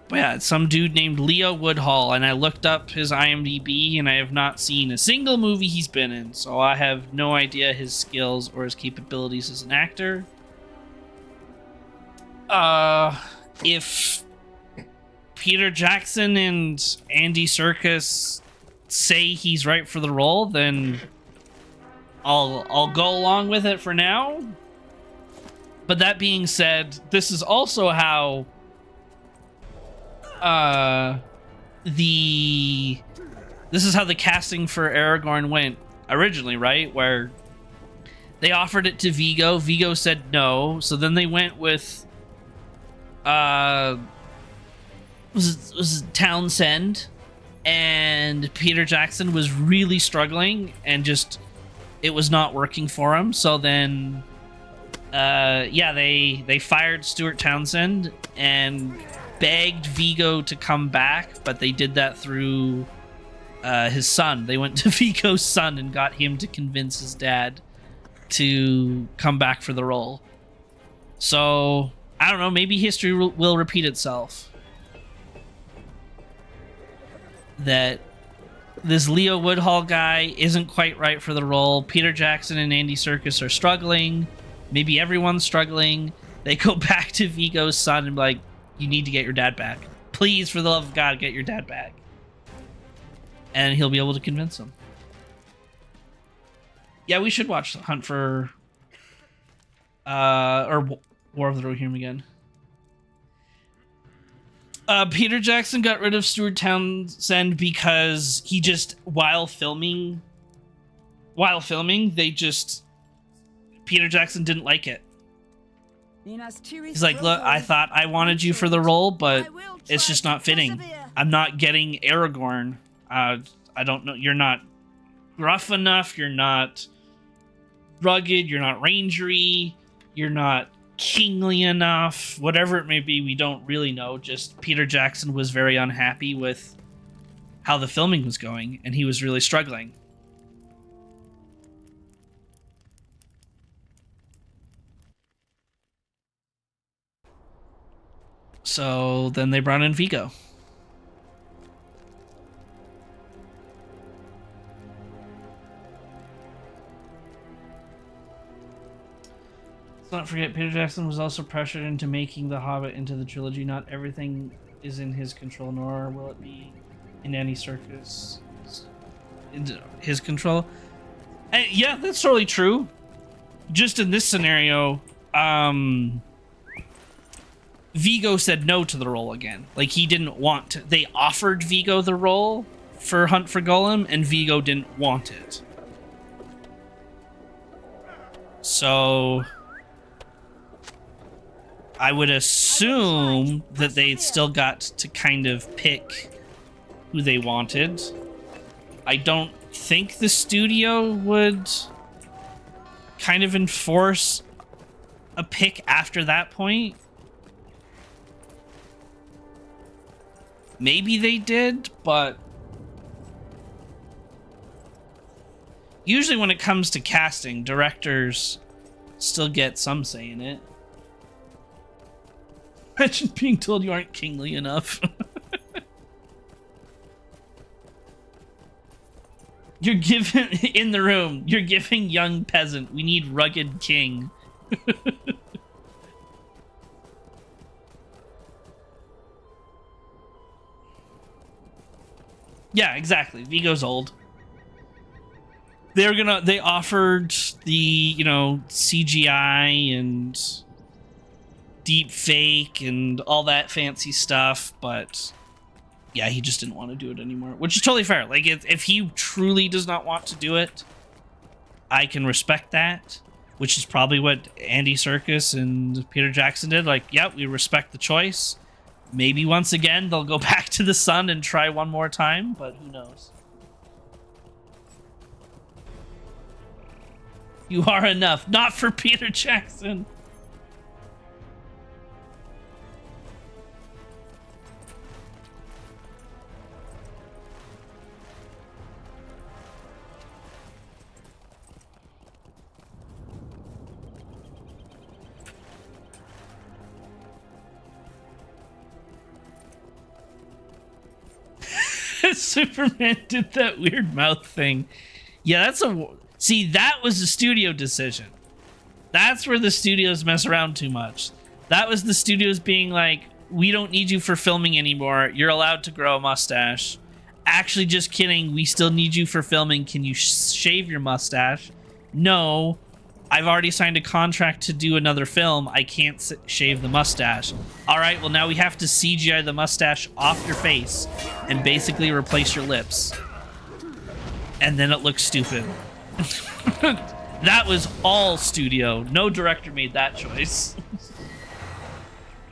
But yeah, it's some dude named Leo Woodhull, and I looked up his IMDb, and I have not seen a single movie he's been in, so I have no idea his skills or his capabilities as an actor. If Peter Jackson and Andy Serkis say he's right for the role, then I'll go along with it for now. But that being said, this is also how the casting for Aragorn went originally, right? Where they offered it to Viggo. Viggo said no, so then they went with was it Townsend, and Peter Jackson was really struggling and just it was not working for him. So then they fired Stuart Townsend and begged Viggo to come back, but they did that through his son. They went to Viggo's son and got him to convince his dad to come back for the role. So I don't know, maybe history will repeat itself. That this Leo Woodhull guy isn't quite right for the role. Peter Jackson and Andy Serkis are struggling. Maybe everyone's struggling. They go back to Viggo's son and be like, you need to get your dad back. Please, for the love of God, get your dad back. And he'll be able to convince him. Yeah, we should watch Hunt for... or War of the Rohirrim again. Peter Jackson got rid of Stuart Townsend because he just, while filming, Peter Jackson didn't like it. He's like, look, I thought I wanted you for the role, but it's just not fitting. I'm not getting Aragorn. I don't know. You're not gruff enough. You're not rugged. You're not rangery. You're not kingly enough. Whatever it may be, we don't really know. Just Peter Jackson was very unhappy with how the filming was going, and he was really struggling. So then they brought in Viggo. Let's not forget, Peter Jackson was also pressured into making The Hobbit into the trilogy. Not everything is in his control, nor will it be in any circus in his control. And yeah, that's totally true. Just in this scenario, Viggo said no to the role again. Like, he didn't want to. They offered Viggo the role for Hunt for Gollum, and Viggo didn't want it. So I would assume that they still got to kind of pick who they wanted. I don't think the studio would kind of enforce a pick after that point. Maybe they did, but usually when it comes to casting, directors still get some say in it. Imagine being told you aren't kingly enough. You're giving, in the room, you're giving young peasant, we need rugged king. Yeah, exactly. Viggo's old. They offered the, CGI and deep fake and all that fancy stuff, but yeah, he just didn't want to do it anymore, which is totally fair. Like, if he truly does not want to do it, I can respect that, which is probably what Andy Serkis and Peter Jackson did. Like, yeah, we respect the choice. Maybe once again they'll go back to the sun and try one more time, but who knows? You are enough. Not for Peter Jackson. Superman did that weird mouth thing. Yeah, that's a... See, that was a studio decision. That's where the studios mess around too much. That was the studios being like, we don't need you for filming anymore. You're allowed to grow a mustache. Actually, just kidding. We still need you for filming. Can you shave your mustache? No. I've already signed a contract to do another film. I can't shave the mustache. All right, well, now we have to CGI the mustache off your face and basically replace your lips. And then it looks stupid. That was all studio. No director made that choice.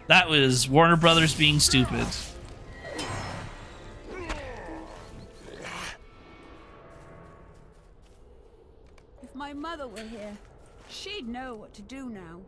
That was Warner Brothers being stupid. If my mother were here, she'd know what to do now.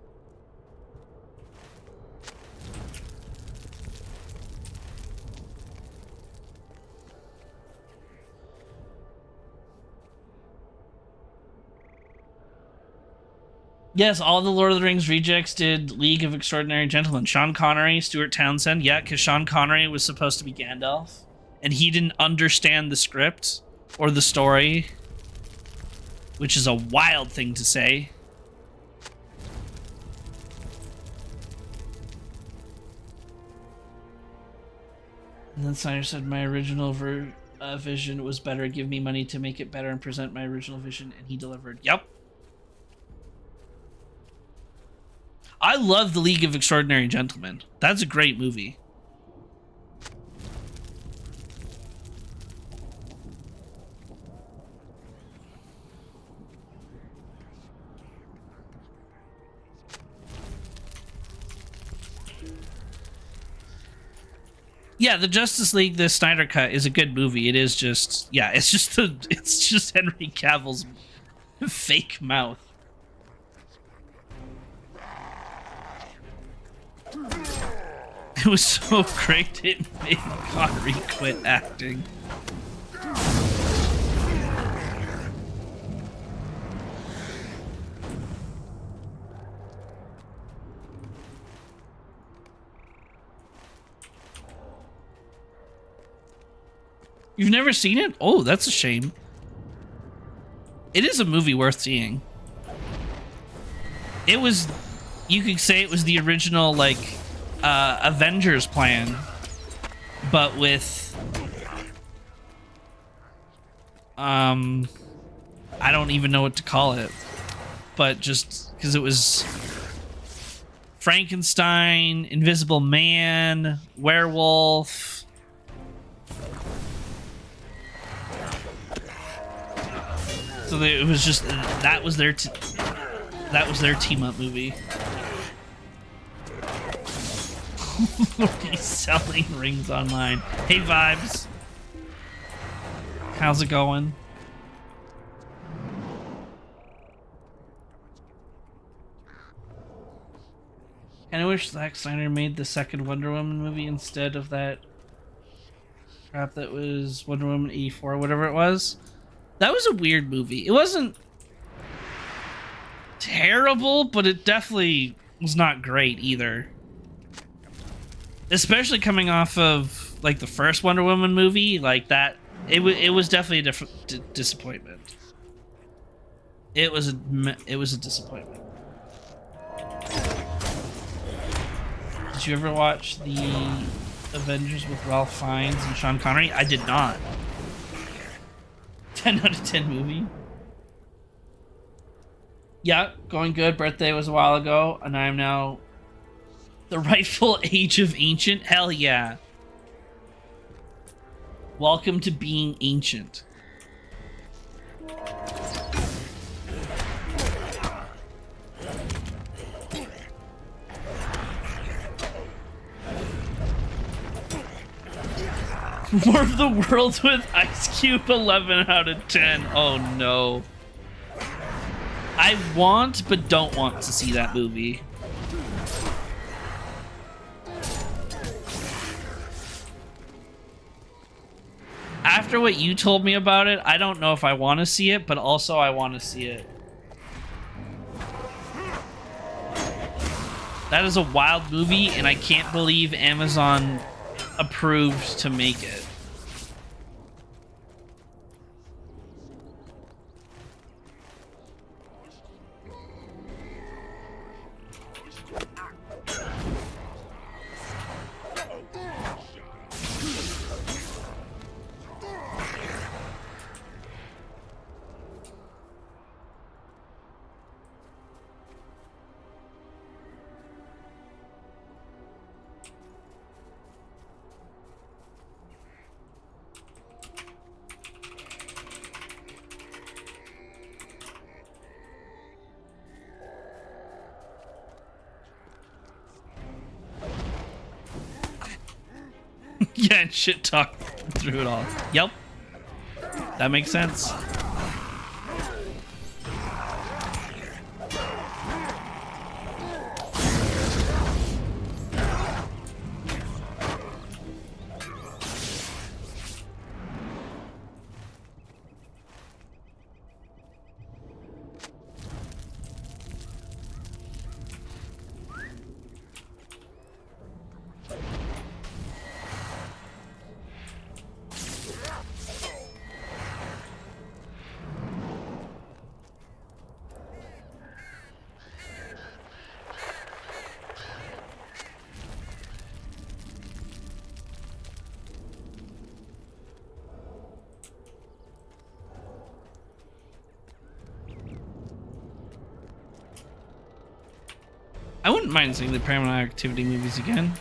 Yes, all the Lord of the Rings rejects did League of Extraordinary Gentlemen. Sean Connery, Stuart Townsend. Yeah, because Sean Connery was supposed to be Gandalf. And he didn't understand the script or the story. Which is a wild thing to say. And then Snyder said, my original vision was better. Give me money to make it better and present my original vision. And he delivered. Yep. I love The League of Extraordinary Gentlemen. That's a great movie. Yeah, the Justice League, the Snyder Cut, is a good movie. It is just, yeah, it's just Henry Cavill's fake mouth. It was so great it made Connery quit acting. You've never seen it? Oh, that's a shame. It is a movie worth seeing. It was, you could say it was the original, like, Avengers plan, but with, I don't even know what to call it, but just because it was Frankenstein, Invisible Man, werewolf. So it was just, that was their team up movie. He's selling rings online. Hey, Vibes. How's it going? And I wish Zack Snyder made the second Wonder Woman movie instead of that crap that was Wonder Woman 84, whatever it was. That was a weird movie. It wasn't terrible, but it definitely was not great either. Especially coming off of like the first Wonder Woman movie, like that, it was definitely a different disappointment. It was a disappointment. Did you ever watch the Avengers with Ralph Fiennes and Sean Connery? I did not. 10 out of 10 movie. Yeah, going good. Birthday was a while ago, and I'm now the rightful age of ancient. Hell yeah. Welcome to being ancient. War of the Worlds with Ice Cube, 11 out of 10. Oh no. I want, but don't want to see that movie. After what you told me about it, I don't know if I want to see it, but also I want to see it. That is a wild movie, and I can't believe Amazon approved to make it. and shit talk through it all. Yep. That makes sense. I wouldn't mind seeing the Paranormal Activity movies again.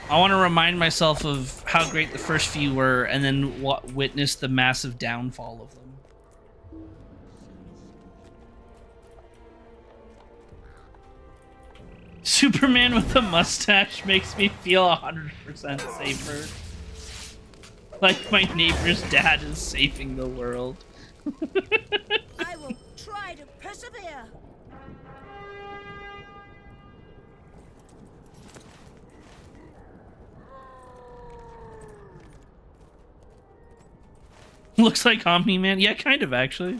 I want to remind myself of how great the first few were and then witness the massive downfall of them. Superman with a mustache makes me feel 100% safer. Like my neighbor's dad is saving the world. I will try to persevere. Looks like Omni-Man. Yeah, kind of, actually.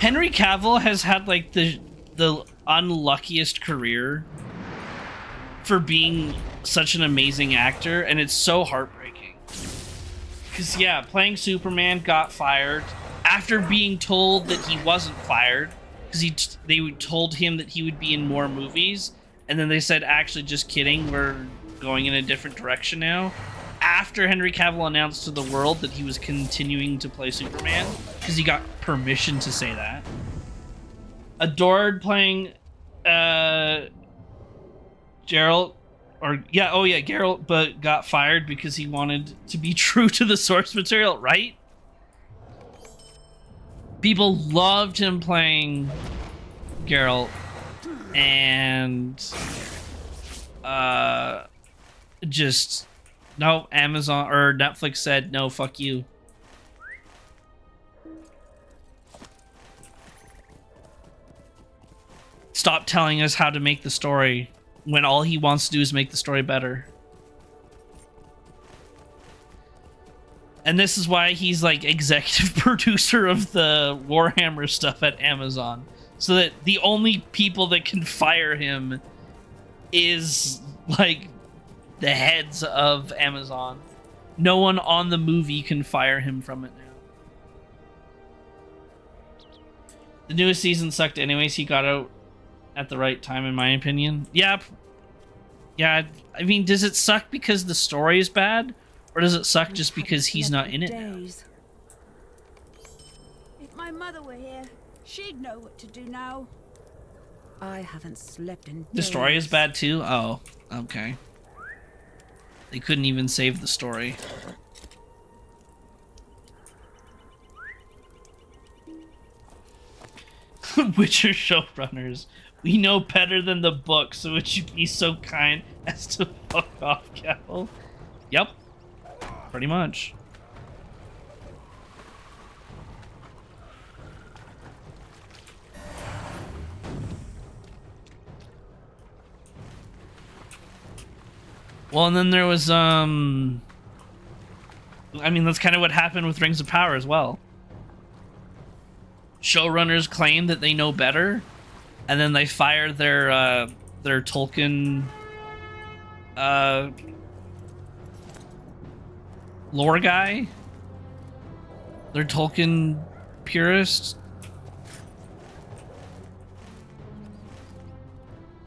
Henry Cavill has had like the unluckiest career for being such an amazing actor, and it's so heartbreaking. Because yeah, playing Superman, got fired after being told that he wasn't fired because they told him that he would be in more movies, and then they said, actually, just kidding, we're going in a different direction now. After Henry Cavill announced to the world that he was continuing to play Superman, because he got permission to say that. Adored playing Geralt, Geralt, but got fired because he wanted to be true to the source material, right? People loved him playing Geralt, and just no, Amazon or Netflix said no, fuck you. Stop telling us how to make the story when all he wants to do is make the story better. And this is why he's like executive producer of the Warhammer stuff at Amazon. So that the only people that can fire him is like the heads of Amazon. No one on the movie can fire him from it now. The newest season sucked anyways. He got out at the right time, in my opinion. Yeah, I mean, does it suck because the story is bad? Or does it suck just because he's not in it now? If my mother were here, she'd know what to do now. I haven't slept in days. The story is bad too? Oh, okay. They couldn't even save the story. Witcher showrunners. We know better than the book, so would you be so kind as to fuck off, Cavill? Yep. Pretty much. Well, and then there was I mean, that's kind of what happened with Rings of Power as well. Showrunners claim that they know better, and then they fired their Tolkien lore guy, their Tolkien purist,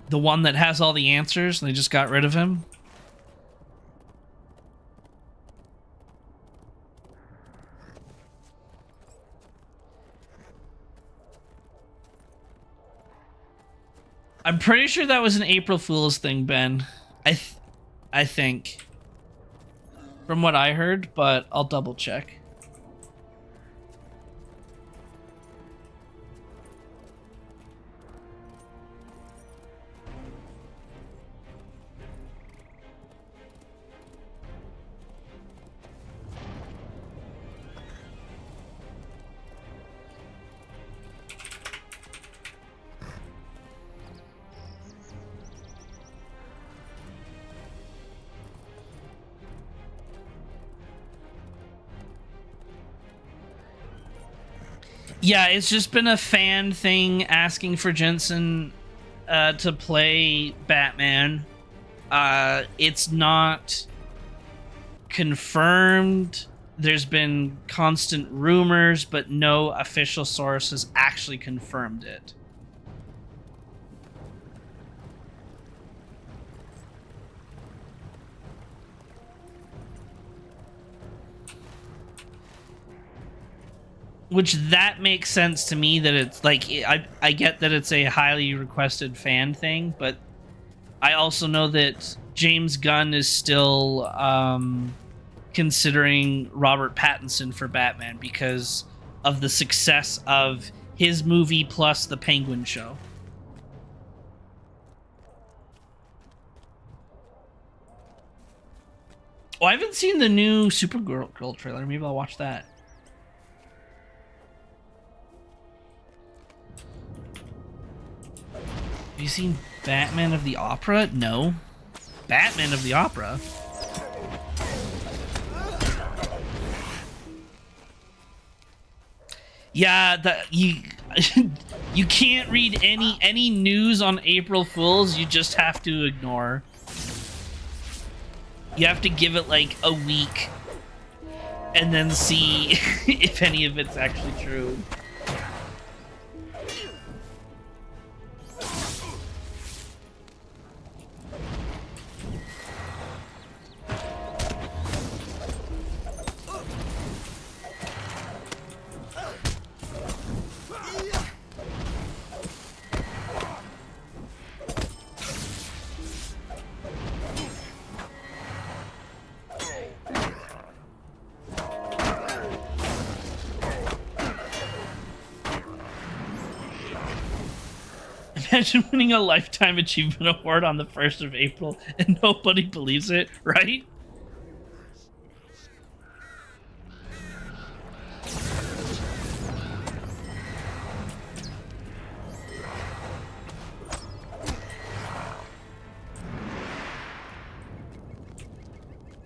the one that has all the answers, and they just got rid of him. I'm pretty sure that was an April Fool's thing, Ben. I think. From what I heard, but I'll double check. Yeah, it's just been a fan thing asking for Jensen to play Batman. It's not confirmed. There's been constant rumors, but no official source has actually confirmed it. Which that makes sense to me, that it's like, I get that it's a highly requested fan thing, but I also know that James Gunn is still considering Robert Pattinson for Batman because of the success of his movie plus the Penguin show. Oh, I haven't seen the new Supergirl trailer. Maybe I'll watch that. Have you seen Batman of the Opera? No. Batman of the Opera? Yeah, you you can't read any news on April Fools. You just have to ignore. You have to give it like a week and then see if any of it's actually true. Imagine winning a Lifetime Achievement Award on the 1st of April and nobody believes it, right?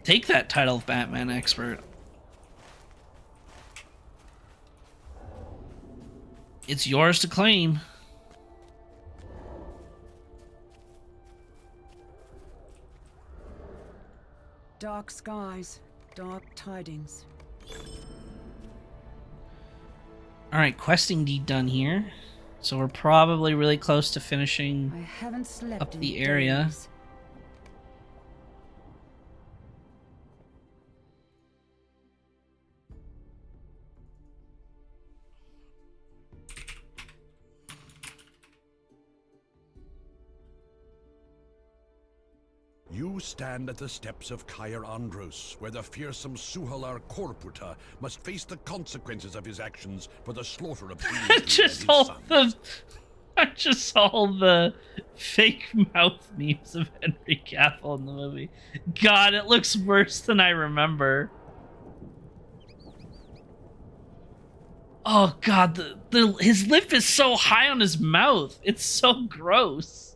Take that title of Batman expert. It's yours to claim. Dark skies, dark tidings. Alright, questing deed done here. So we're probably really close to finishing I haven't slept up in the area. days. You stand at the steps of Caer Andros, where the fearsome Suhalar Korputa must face the consequences of his actions for the slaughter of I just saw the fake mouth memes of Henry Cavill in the movie. God, it looks worse than I remember. Oh God, his lip is so high on his mouth. It's so gross.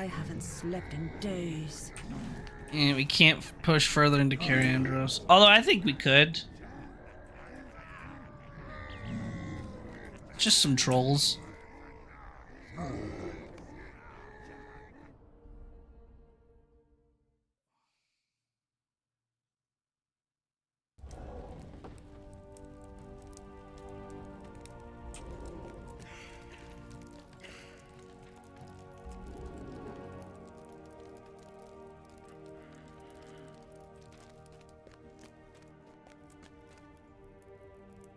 I haven't slept in days. And we can't push further into Cariandros. Although I think we could. Just some trolls.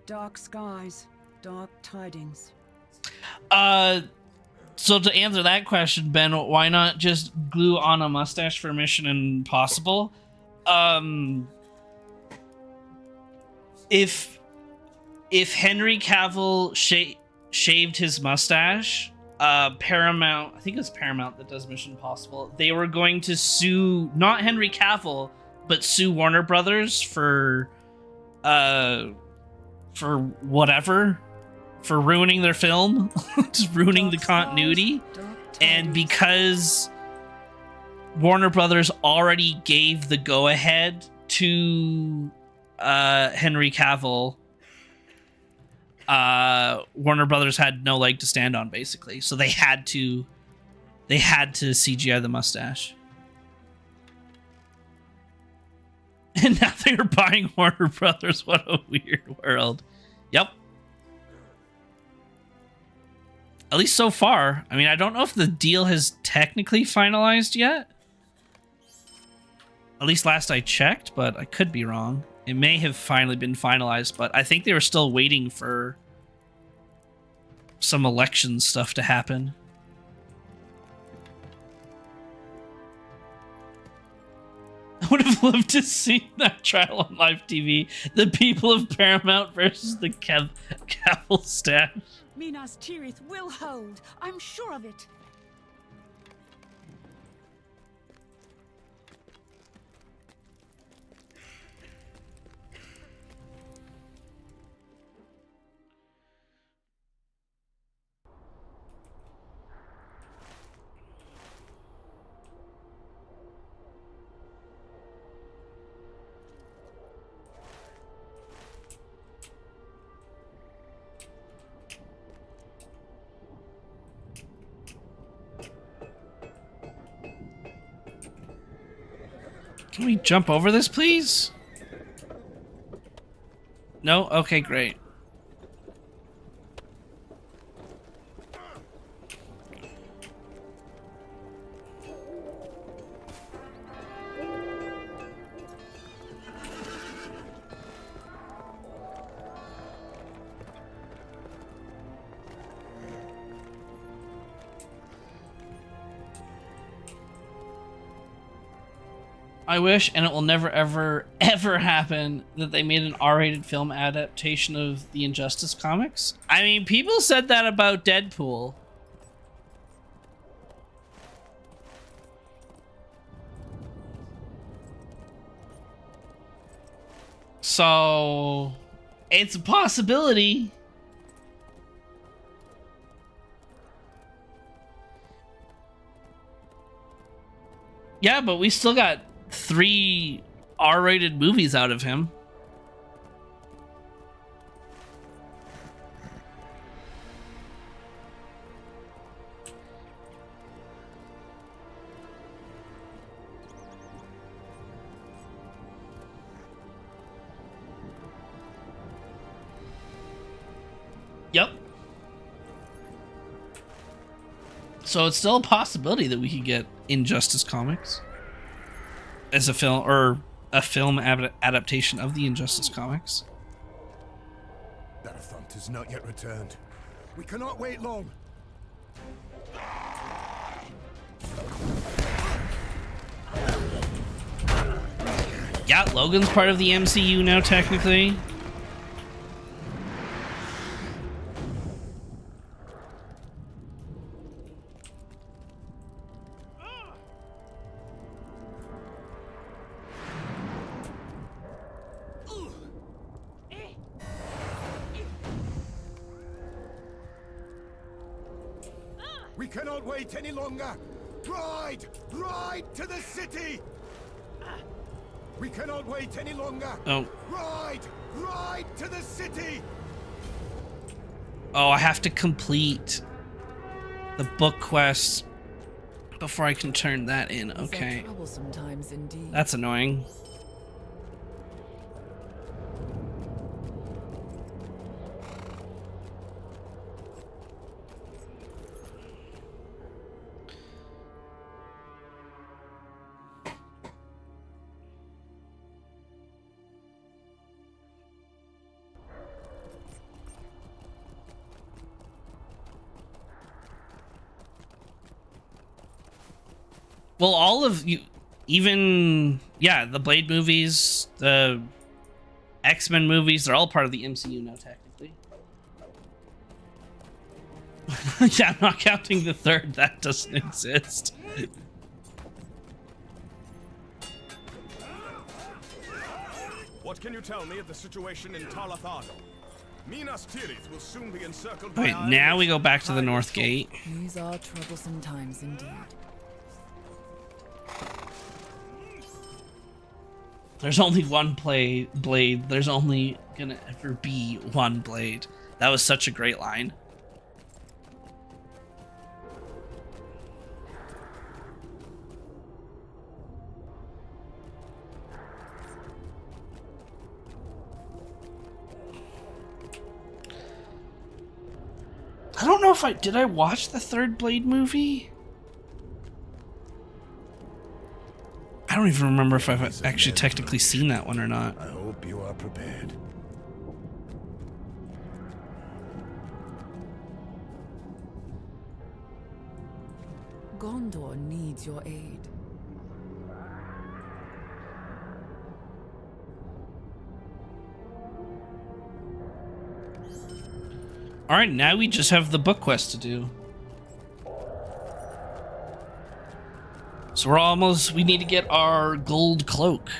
Dark skies, dark tidings. So to answer that question, Ben, why not just glue on a mustache for Mission Impossible? If Henry Cavill shaved his mustache, Paramount, I think it was Paramount that does Mission Impossible, they were going to sue not Henry Cavill, but sue Warner Brothers for whatever, for ruining their film, just ruining the continuity. And because Warner Brothers already gave the go-ahead to Henry Cavill, Warner Brothers had no leg to stand on, basically. So they had to CGI the mustache. And now they're buying Warner Brothers. What a weird world. Yep. At least so far. I mean, I don't know if the deal has technically finalized yet. At least last I checked, but I could be wrong. It may have finally been finalized, but I think they were still waiting for some election stuff to happen. I would have loved to see that trial on live TV. The people of Paramount versus the Cavill staff. Minas Tirith will hold. I'm sure of it. Can we jump over this, please? No? Okay, great. I wish, and it will never, ever, ever happen, that they made an R-rated film adaptation of the Injustice comics. I mean, people said that about Deadpool. So, it's a possibility. Yeah, but we still got 3 R-rated movies out of him. Yep. So it's still a possibility that we could get Injustice comics as a film, or a film adaptation of the Injustice comics. That affront is not yet returned. We cannot wait long. Yeah, Logan's part of the MCU now, technically. We cannot wait any longer. Ride! Ride to the city! We cannot wait any longer! Oh. Ride! Ride to the city! Oh, I have to complete the book quest before I can turn that in. Okay. Troublesome times indeed. That's annoying. Well, all of you, even, yeah, the Blade movies, the X-Men movies, they're all part of the MCU now, technically. Yeah, I'm not counting the third. That doesn't exist. What can you tell me of the situation in Talathano? Minas Tirith will soon be encircled Wait, by now we go back to the North Gate. These are troublesome times indeed. There's only one blade. There's only gonna ever be one blade. That was such a great line. I don't know if did I watch the third Blade movie? I don't even remember if I've actually technically seen that one or not. I hope you are prepared. Gondor needs your aid. Alright, now we just have the book quest to do. So we need to get our gold cloak.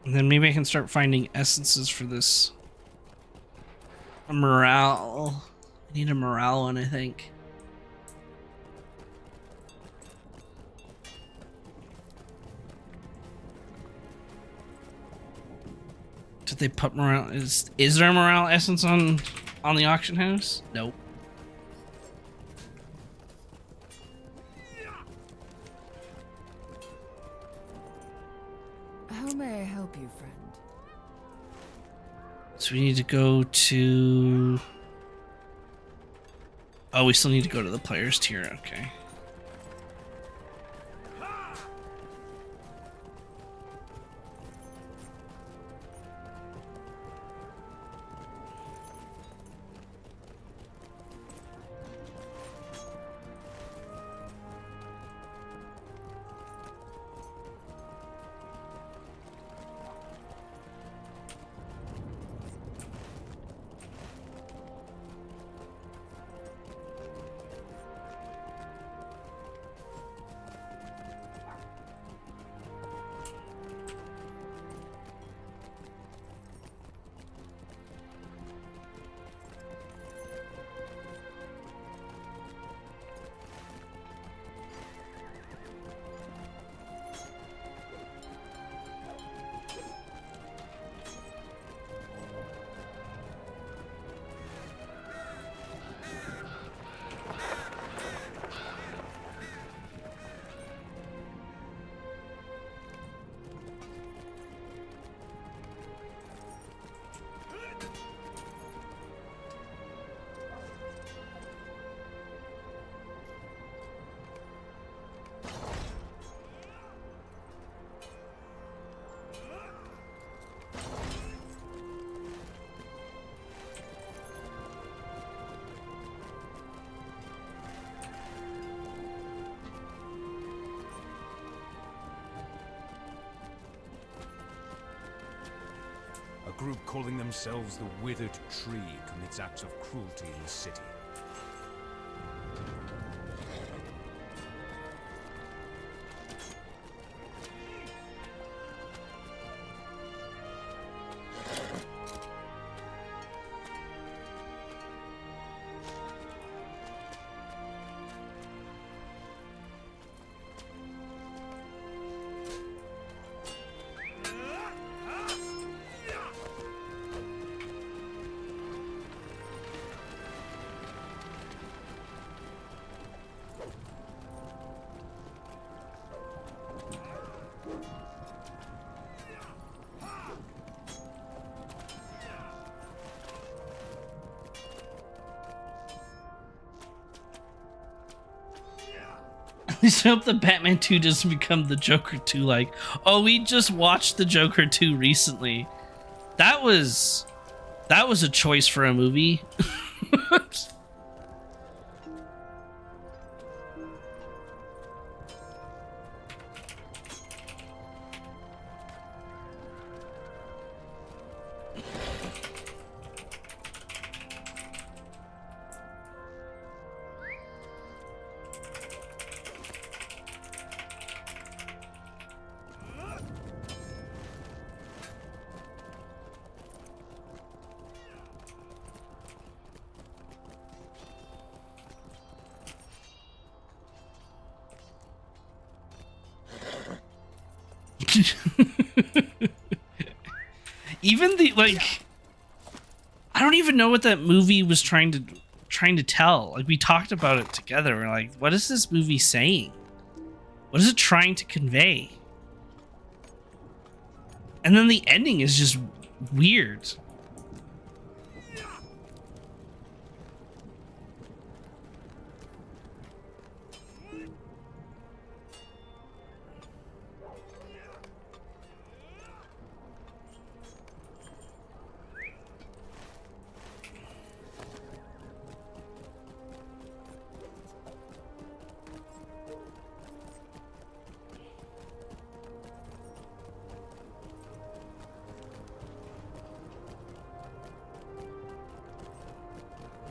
And then maybe I can start finding essences for this. A morale. I need a morale one, I think. Did they put morale? Is there a morale essence on the auction house? Nope. How may I help you, friend? So we need to go to... Oh, we still need to go to the players tier. Okay. A group calling themselves the Withered Tree commits acts of cruelty in the city. Please hope the Batman 2 doesn't become the Joker 2 like. Oh, we just watched the Joker 2 recently. That was a choice for a movie. Even the like, I don't even know what that movie was trying to tell. Like, we talked about it together. We're like, what is this movie saying? What is it trying to convey? And then the ending is just weird.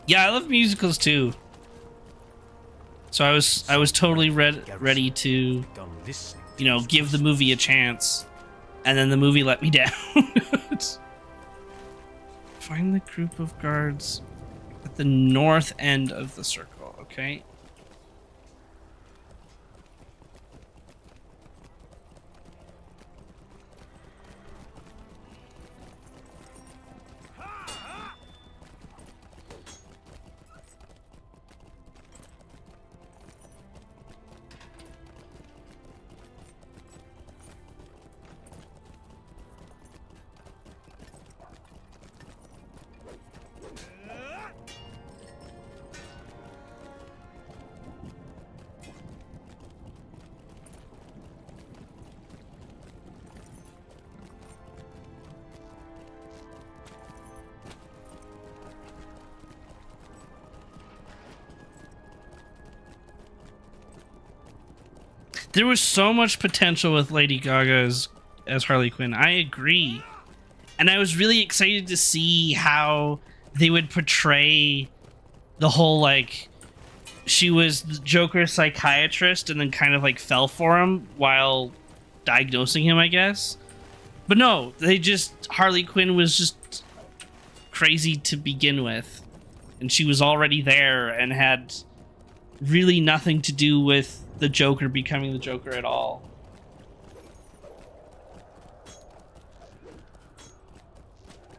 Yeah, I love musicals too. So I was totally ready to, you know, give the movie a chance, and then the movie let me down. Find the group of guards at the north end of the circle. Okay. There was so much potential with Lady Gaga as Harley Quinn. I agree. And I was really excited to see how they would portray the whole, like, she was the Joker's psychiatrist and then kind of, like, fell for him while diagnosing him, I guess. But no, Harley Quinn was just crazy to begin with. And she was already there and had really nothing to do with the Joker becoming the Joker at all.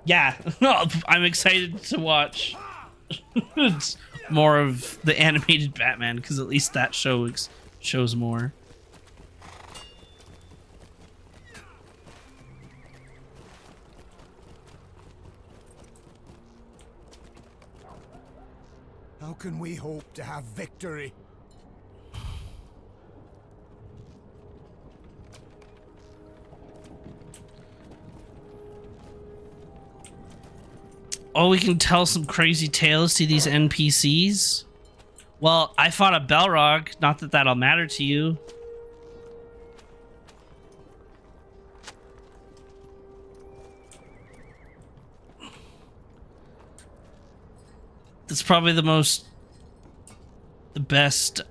Yeah, I'm excited to watch more of the animated Batman, because at least that shows more. How can we hope to have victory? Oh, we can tell some crazy tales to these NPCs? Well, I fought a Balrog. Not that that'll matter to you. That's probably the best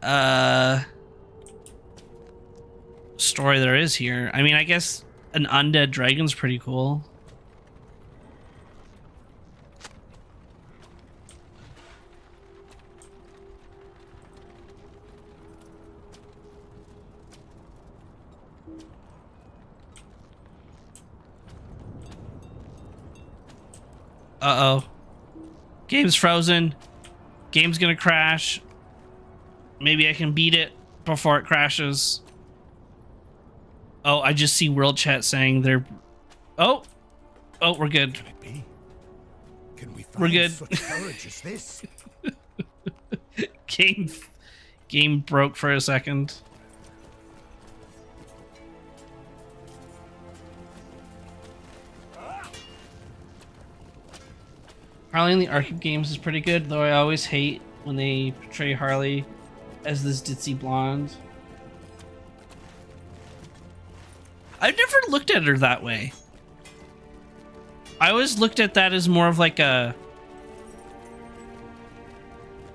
story there is here. I mean, I guess an undead dragon's pretty cool. Uh-oh. Game's frozen. Game's gonna crash. Maybe I can beat it before it crashes. Oh, I just see world chat saying they're... Oh! Oh, we're good. Can it be? Can we We're find good. such courage as this? Game broke for a second. Harley in the Arkham games is pretty good, though I always hate when they portray Harley as this ditzy blonde. I've never looked at her that way. I always looked at that as more of like a...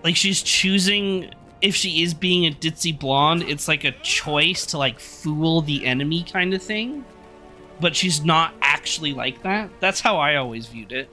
like she's choosing... if she is being a ditzy blonde, it's like a choice to like fool the enemy kind of thing. But she's not actually like that. That's how I always viewed it.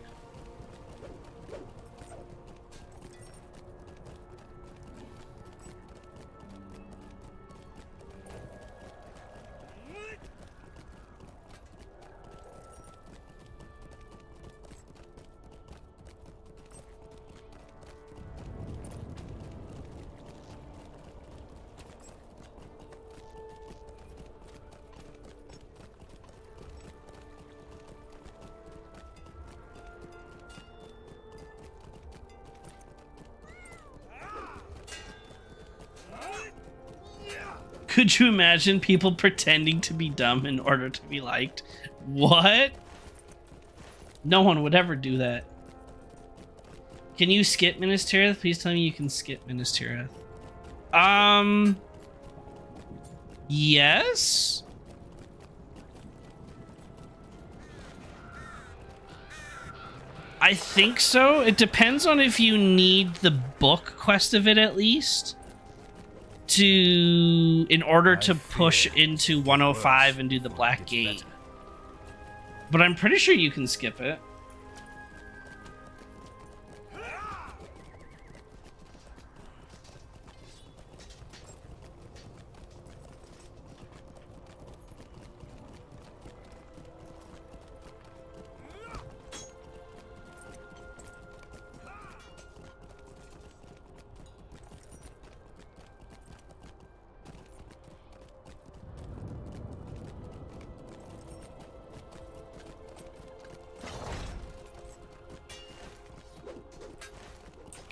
Could you imagine people pretending to be dumb in order to be liked? What? No one would ever do that. Can you skip Minas Tirith? Please tell me you can skip Minas Tirith. Yes? I think so. It depends on if you need the book quest of it at least. In order to push into 105 and do the Black Gate. But I'm pretty sure you can skip it.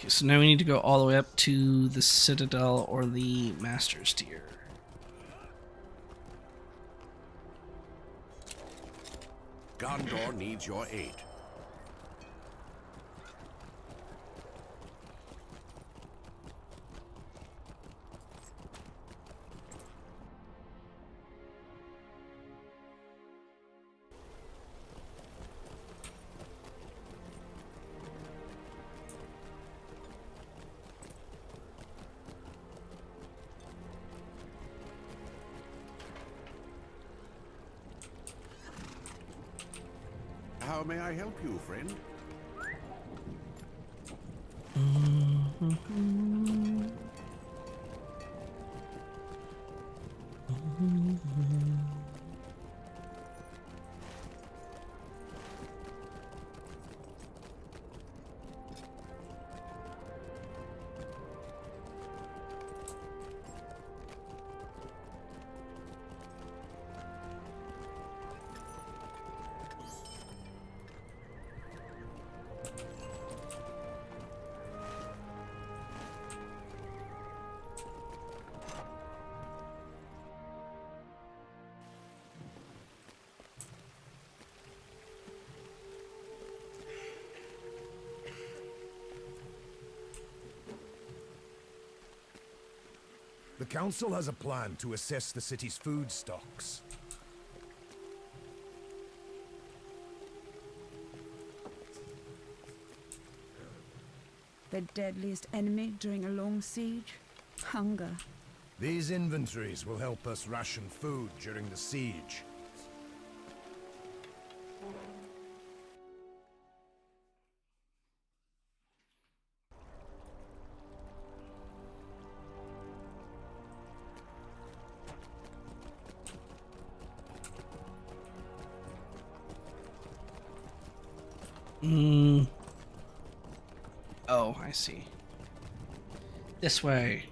So now we need to go all the way up to the Citadel or the Master's Tier. Gondor needs your aid. How may I help you, friend? The Council has a plan to assess the city's food stocks. The deadliest enemy during a long siege? Hunger. These inventories will help us ration food during the siege. Oh, I see. This way.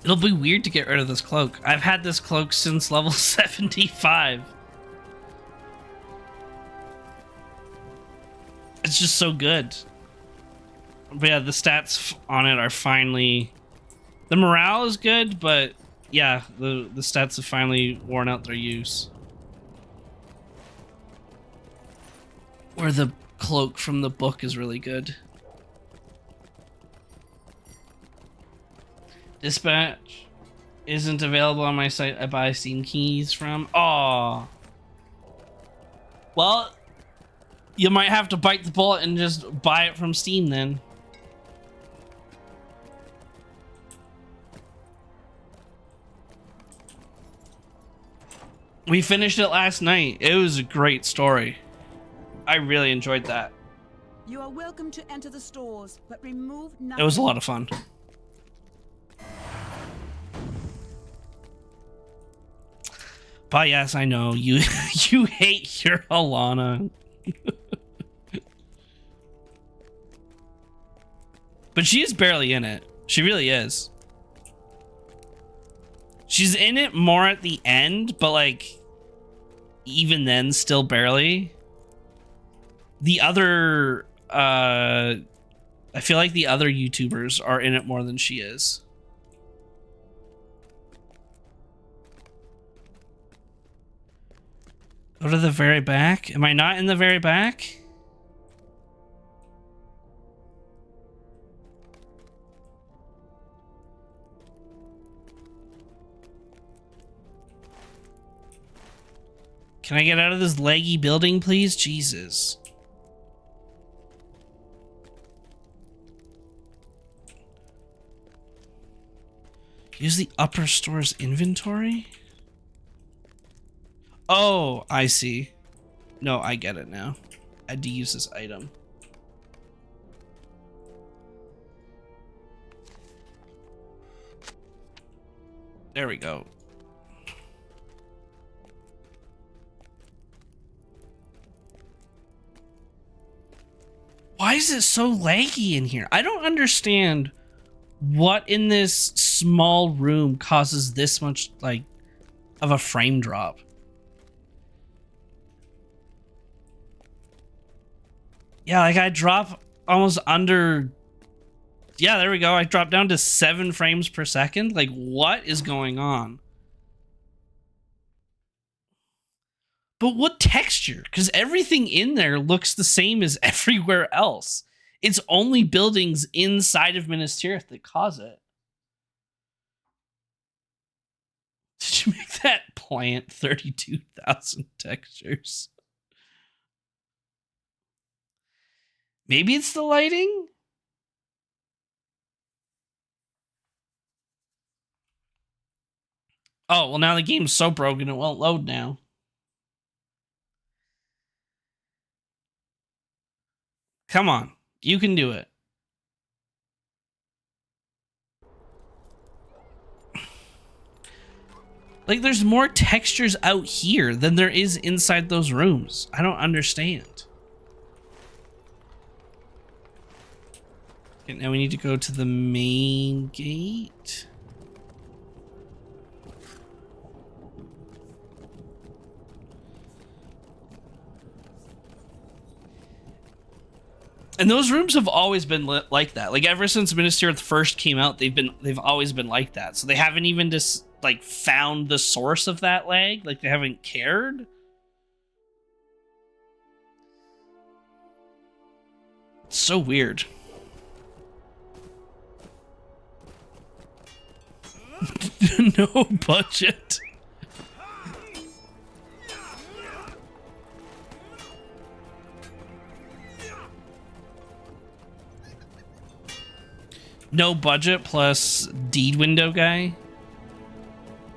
It'll be weird to get rid of this cloak. I've had this cloak since level 75. It's just so good. But yeah, the stats on it are finally... The morale is good, but yeah, the stats have finally worn out their use. Where the cloak from the book is really good. Dispatch isn't available on my site. I buy Steam keys from. Aw. Well, you might have to bite the bullet and just buy it from Steam then. We finished it last night. It was a great story. I really enjoyed that. You are welcome to enter the stores, but remove nothing. It was a lot of fun. But yes, I know you you hate your Alana. But she is barely in it. She really is. She's in it more at the end, but like even then still barely. The other I feel like the other YouTubers are in it more than she is. Go to the very back. Am I not in the very back? Can I get out of this leggy building, please? Jesus. Use the upper store's inventory? Oh, I see. No, I get it now. I had to use this item. There we go. Why is it so laggy in here? I don't understand what in this small room causes this much, like, of a frame drop. Yeah, like I drop almost under... Yeah, there we go. I dropped down to 7 frames per second. Like, what is going on? But what texture? Because everything in there looks the same as everywhere else. It's only buildings inside of Minas Tirith that cause it. Did you make that plant 32,000 textures? Maybe it's the lighting? Oh, well now the game's so broken it won't load now. Come on, you can do it. Like, there's more textures out here than there is inside those rooms. I don't understand. Okay, now we need to go to the main gate. And those rooms have always been like that. Like, ever since Minas Tirith first came out, they've always been like that. So they haven't even just like found the source of that lag. Like, they haven't cared. It's so weird. No budget. No budget plus deed window guy.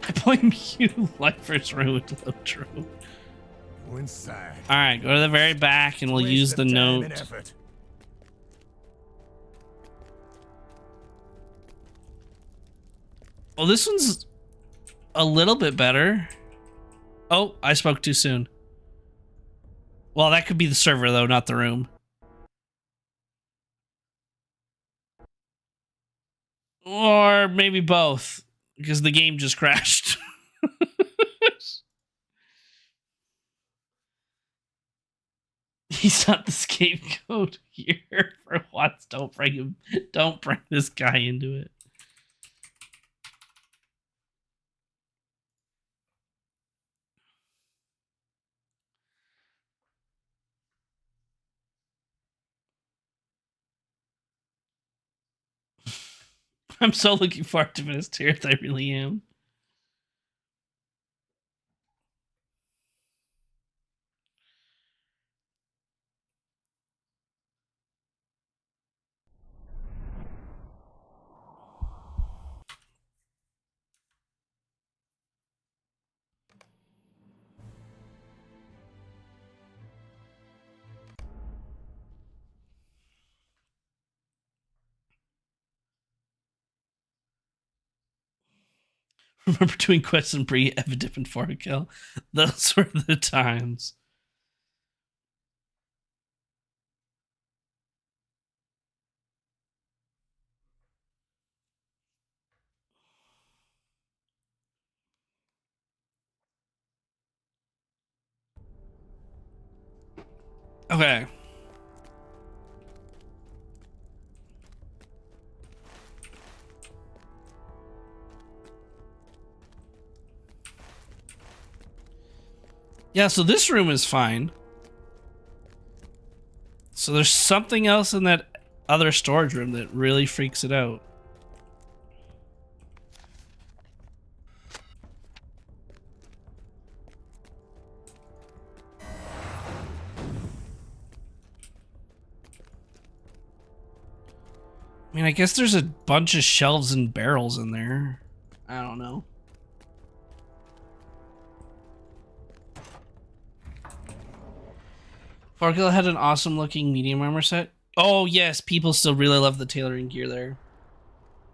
I blame you, Lifers ruined LOTRO. Go inside. Alright, go to the very back and we'll Waste use of the time and note. effort. Well, this one's a little bit better. Oh, I spoke too soon. Well, that could be the server, though, not the room. Or maybe both. because the game just crashed. He's not the scapegoat here for once. Don't bring him. Don't bring this guy into it. I'm so looking forward to Minas Tirith. I really am. Remember doing quests and Bree, Evidip, and Forkill? Those were the times. Okay. Yeah, so this room is fine. So there's something else in that other storage room that really freaks it out. I mean, I guess there's a bunch of shelves and barrels in there. I don't know. Forkill had an awesome looking medium armor set. Oh yes, people still really love the tailoring gear there.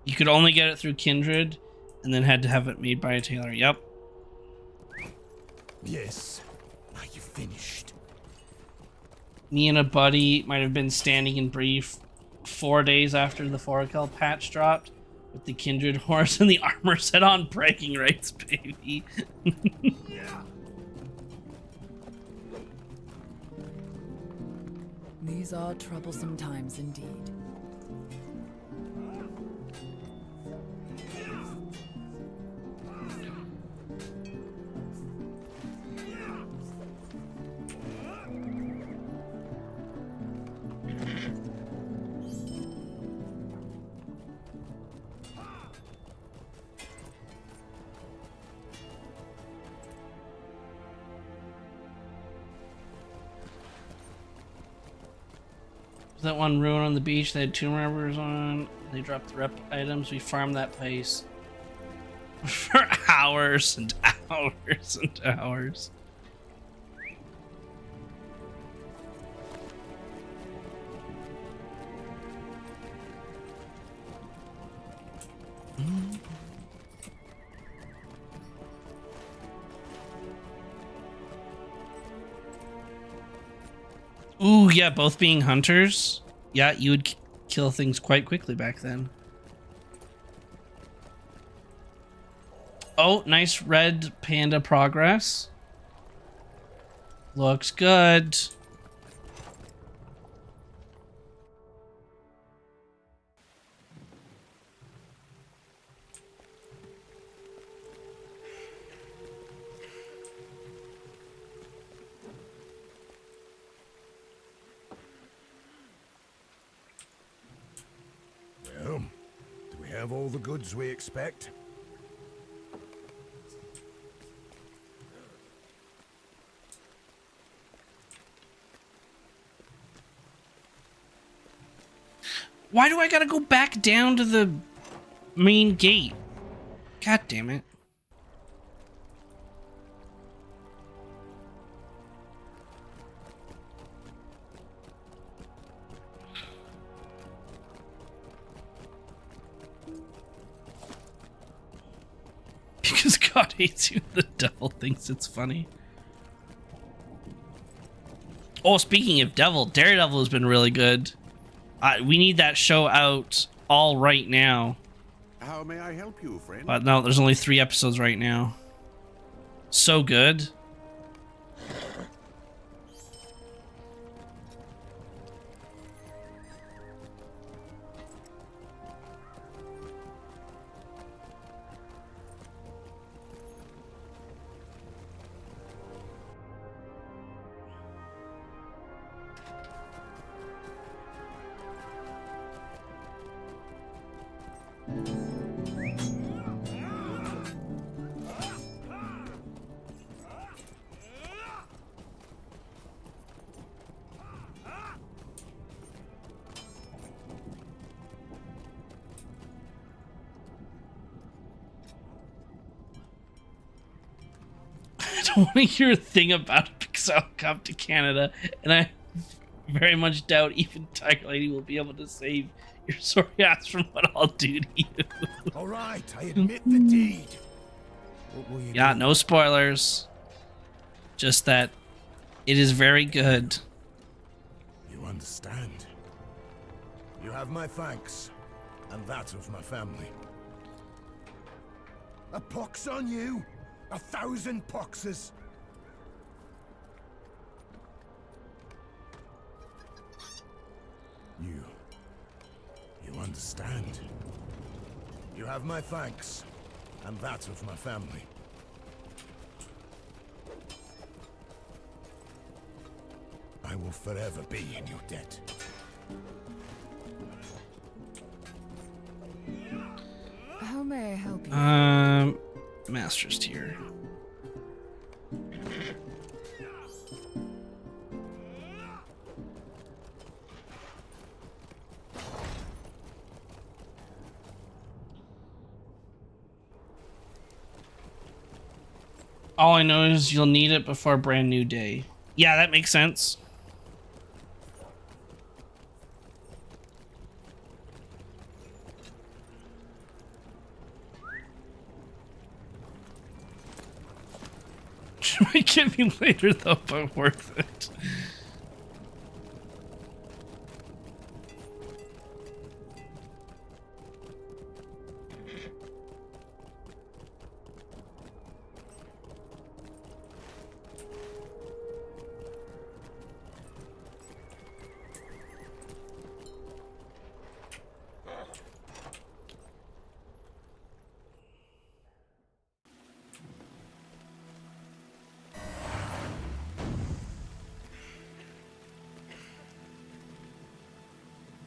You could only get it through Kindred and then had to have it made by a tailor. Yep. Yes. Are you finished? Me and a buddy might have been standing in brief 4 days after the Forkill patch dropped with the Kindred horse and the armor set on bragging rights, baby. These are troublesome times indeed. That one ruin on the beach, they had tomb robbers on. They dropped the rep items. We farmed that place for hours and hours and hours. Ooh, yeah, both being hunters. Yeah, you would kill things quite quickly back then. Oh, nice red panda progress. Looks good. Well, do we have all the goods we expect? Why do I gotta go back down to the main gate? God damn it. Because God hates you, the devil thinks it's funny. Oh, speaking of devil, Daredevil has been really good. We need that show out all right now. How may I help you, friend? But no, there's only 3 episodes right now. So good. I don't want to hear a thing about a Pixel come to Canada, and I very much doubt even Tiger Lady will be able to save your sorry ass from what I'll do to you. All right, I admit the deed. What will you Yeah, do? no spoilers. Just that it is very good. You understand. You have my thanks, and that of my family. A pox on you! 1,000 poxes! You understand. You have my thanks, and that of my family. I will forever be in your debt. How may I help you? Master's tier. All I know is you'll need it before a brand new day. Yeah, that makes sense. Might get me later though, but worth it.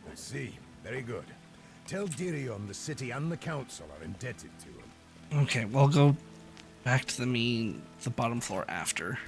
I see. Very good. Tell Dirion the city and the council are indebted to him. Okay, we'll go back to the bottom floor after.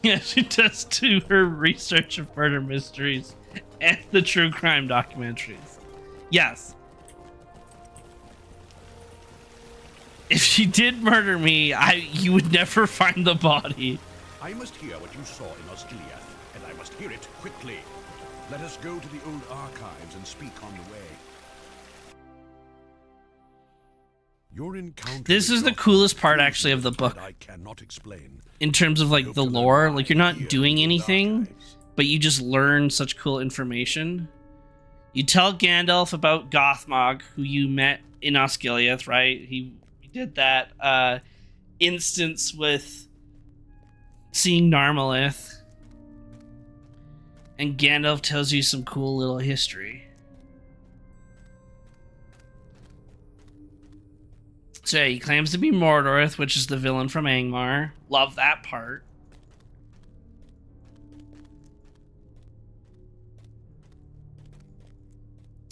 Yeah, she does do her research of murder mysteries and the true crime documentaries. Yes. If she did murder me, you would never find the body. I must hear what you saw in Osgiliath, and I must hear it quickly. Let us go to the old archives and speak on the way. Your encounter This with is the Gotham coolest part, proves actually, of the that book. I cannot explain. In terms of like the lore, like you're not doing anything, but you just learn such cool information. You tell Gandalf about Gothmog, who you met in Osgiliath, right? He did that instance with seeing Narmalith. And Gandalf tells you some cool little history. So yeah, he claims to be Mordor, which is the villain from Angmar. Love that part.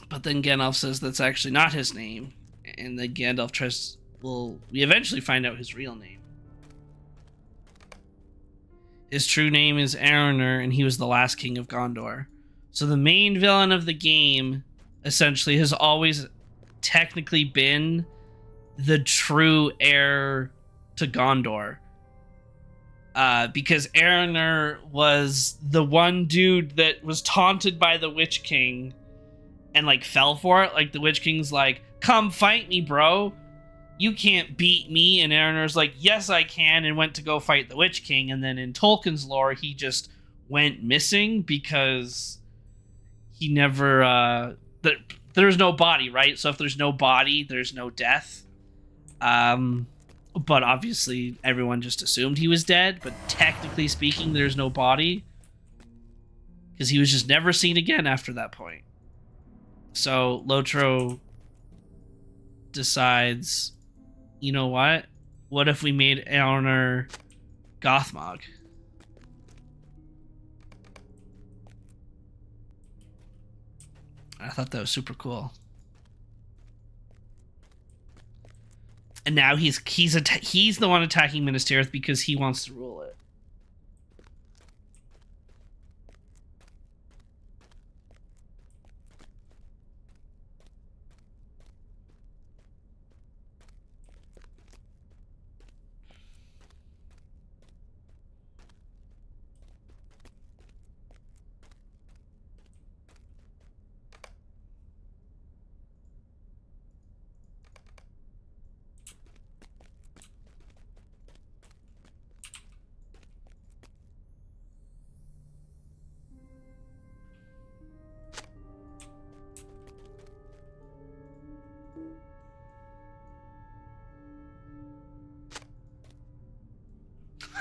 But then Gandalf says that's actually not his name. And then Gandalf we eventually find out his real name. His true name is Anorien, and he was the last king of Gondor. So the main villain of the game essentially has always technically been the true heir to Gondor. Because Anorien was the one dude that was taunted by the Witch King and like fell for it. Like the Witch King's like, come fight me, bro. You can't beat me. And Aronien's like, yes, I can, and went to go fight the Witch King. And then in Tolkien's lore, he just went missing because he never... there's no body, right? So if there's no body, there's no death. But obviously, everyone just assumed he was dead. But technically speaking, there's no body. Because he was just never seen again after that point. So LOTRO decides, you know what? What if we made Anorien Gothmog? I thought that was super cool. And now he's the one attacking Minas Tirith because he wants to rule it.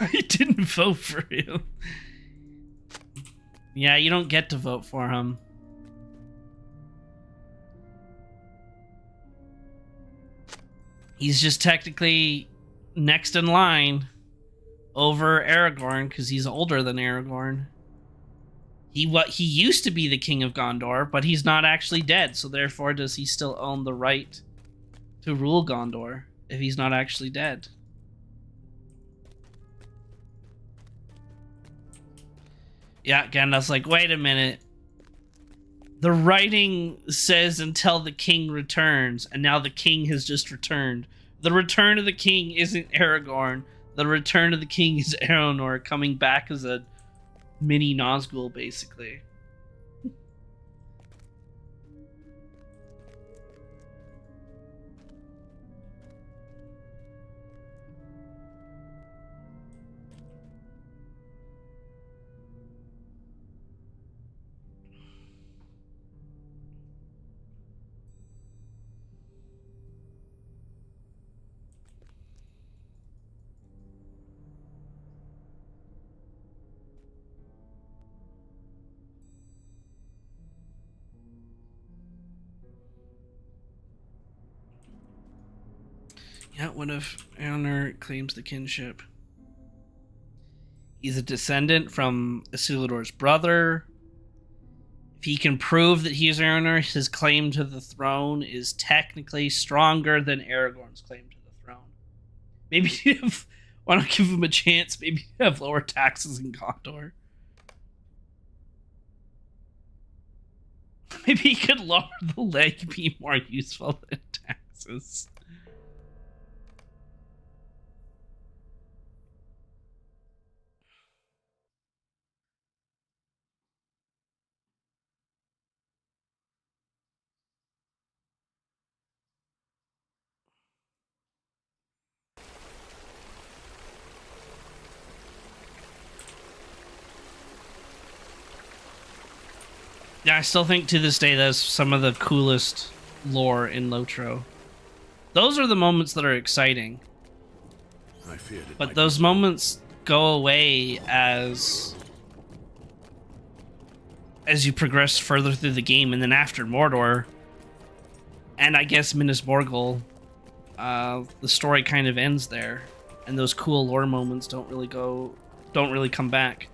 I didn't vote for him. Yeah, you don't get to vote for him. He's just technically next in line over Aragorn because he's older than Aragorn. He used to be the king of Gondor, but he's not actually dead, so therefore does he still own the right to rule Gondor if he's not actually dead? Yeah, Gandalf's like, wait a minute. The writing says until the king returns, and now the king has just returned. The return of the king isn't Aragorn. The return of the king is Aronor coming back as a mini Nazgul, basically. Yeah, what if Aonir claims the kinship? He's a descendant from Isildur's brother. If he can prove that he is Aonir, his claim to the throne is technically stronger than Aragorn's claim to the throne. Maybe why not give him a chance? Maybe have lower taxes in Gondor. Maybe he could lower the leg, be more useful than taxes. Yeah, I still think to this day that's some of the coolest lore in LOTRO. Those are the moments that are exciting. I feared it. But those moments go away as you progress further through the game, and then after Mordor, and I guess Minas Morgul, the story kind of ends there, and those cool lore moments don't really come back.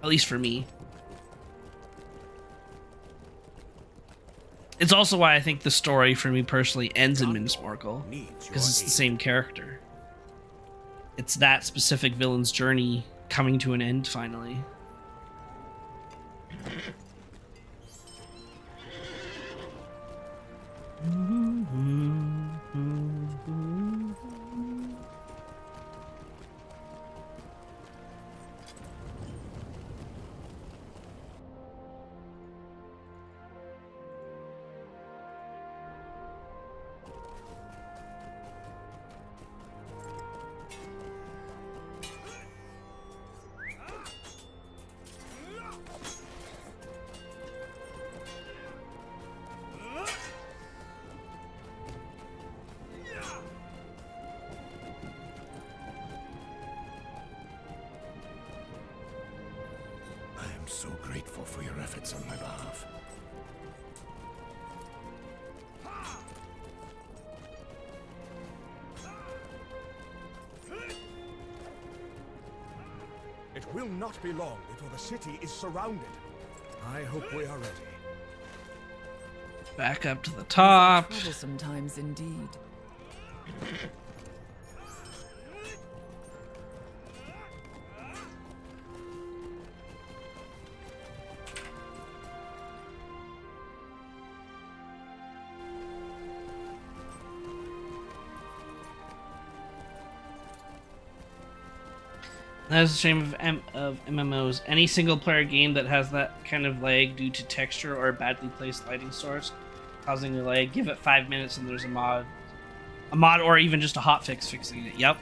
At least for me. It's also why I think the story, for me personally, ends in Minas Morgul, because it's the same character. it's that specific villain's journey coming to an end finally. So grateful for your efforts on my behalf. It will not be long before the city is surrounded. I hope we are ready. Back up to the top. Troublesome times indeed. That is a shame of MMOs. Any single-player game that has that kind of lag due to texture or a badly placed lighting source causing a lag, give it 5 minutes and there's a mod. A mod or even just a hotfix fixing it. Yep.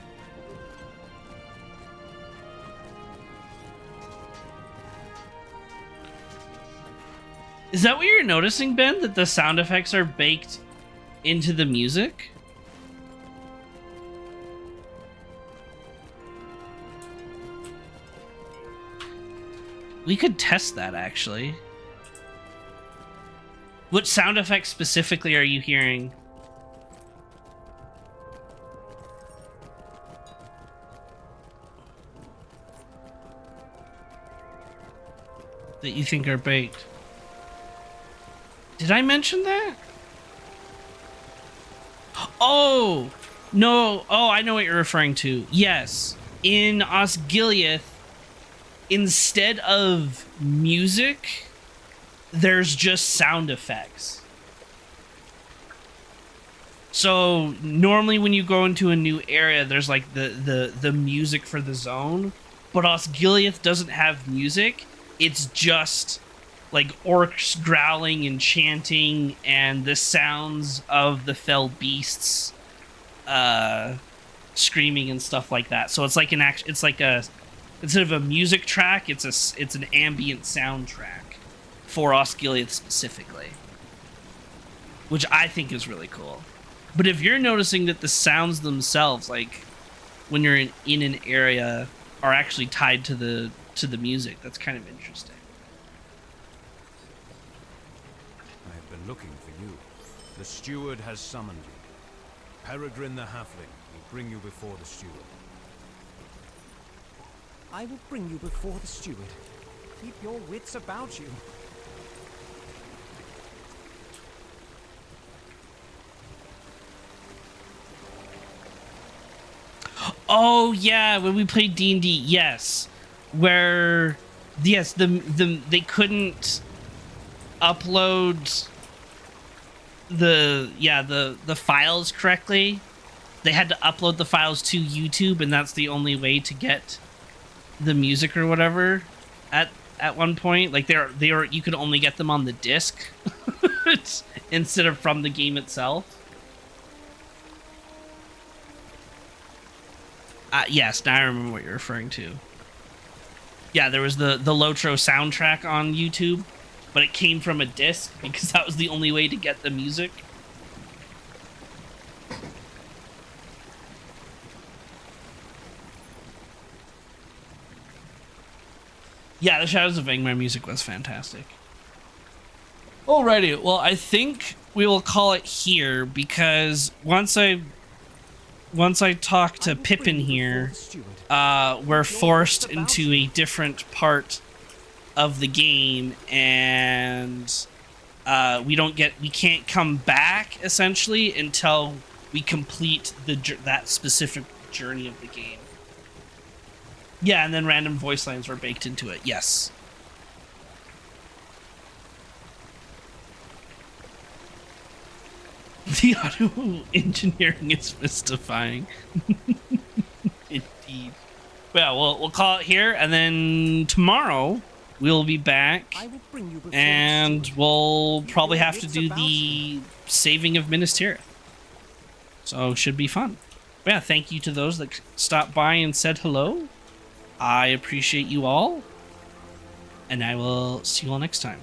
Is that what you're noticing, Ben? That the sound effects are baked into the music? We could test that, actually. What sound effects specifically are you hearing? That you think are baked? Did I mention that? Oh! No! Oh, I know what you're referring to. Yes. In Osgiliath, instead of music, there's just sound effects. So normally when you go into a new area, there's like the music for the zone, but Osgiliath doesn't have music. It's just like orcs growling and chanting and the sounds of the fell beasts screaming and stuff like that. So it's like instead of a music track, it's an ambient soundtrack for Osgiliath specifically, which I think is really cool. But if you're noticing that the sounds themselves, like when you're in an area, are actually tied to the music, that's kind of interesting. I have been looking for you. The steward has summoned you. Peregrine the Halfling will bring you before the steward. I will bring you before the steward. Keep your wits about you. Oh yeah, when we played D&D, yes, where yes they couldn't upload the files correctly. They had to upload the files to YouTube, and that's the only way to get the music or whatever at one point. Like they were you could only get them on the disc instead of from the game itself. Yes, now I remember what you're referring to. Yeah, there was the LOTRO soundtrack on YouTube, but it came from a disc because that was the only way to get the music. Yeah, the Shadows of Angmar music was fantastic. Alrighty, well, I think we will call it here because once I talk to Pippin here, we're forced into a different part of the game, and we can't come back essentially until we complete that specific journey of the game. Yeah, and then random voice lines were baked into it. Yes. The audio engineering is mystifying. Indeed. Well, we'll call it here, and then tomorrow we'll be back, I will bring you before and the steward. we'll Keep probably your have to wits do about the you. saving of Minas Tirith. So should be fun. But yeah, thank you to those that stopped by and said hello. I appreciate you all, and I will see you all next time.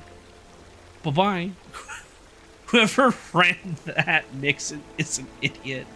Bye-bye. Whoever ran that Nixon is an idiot.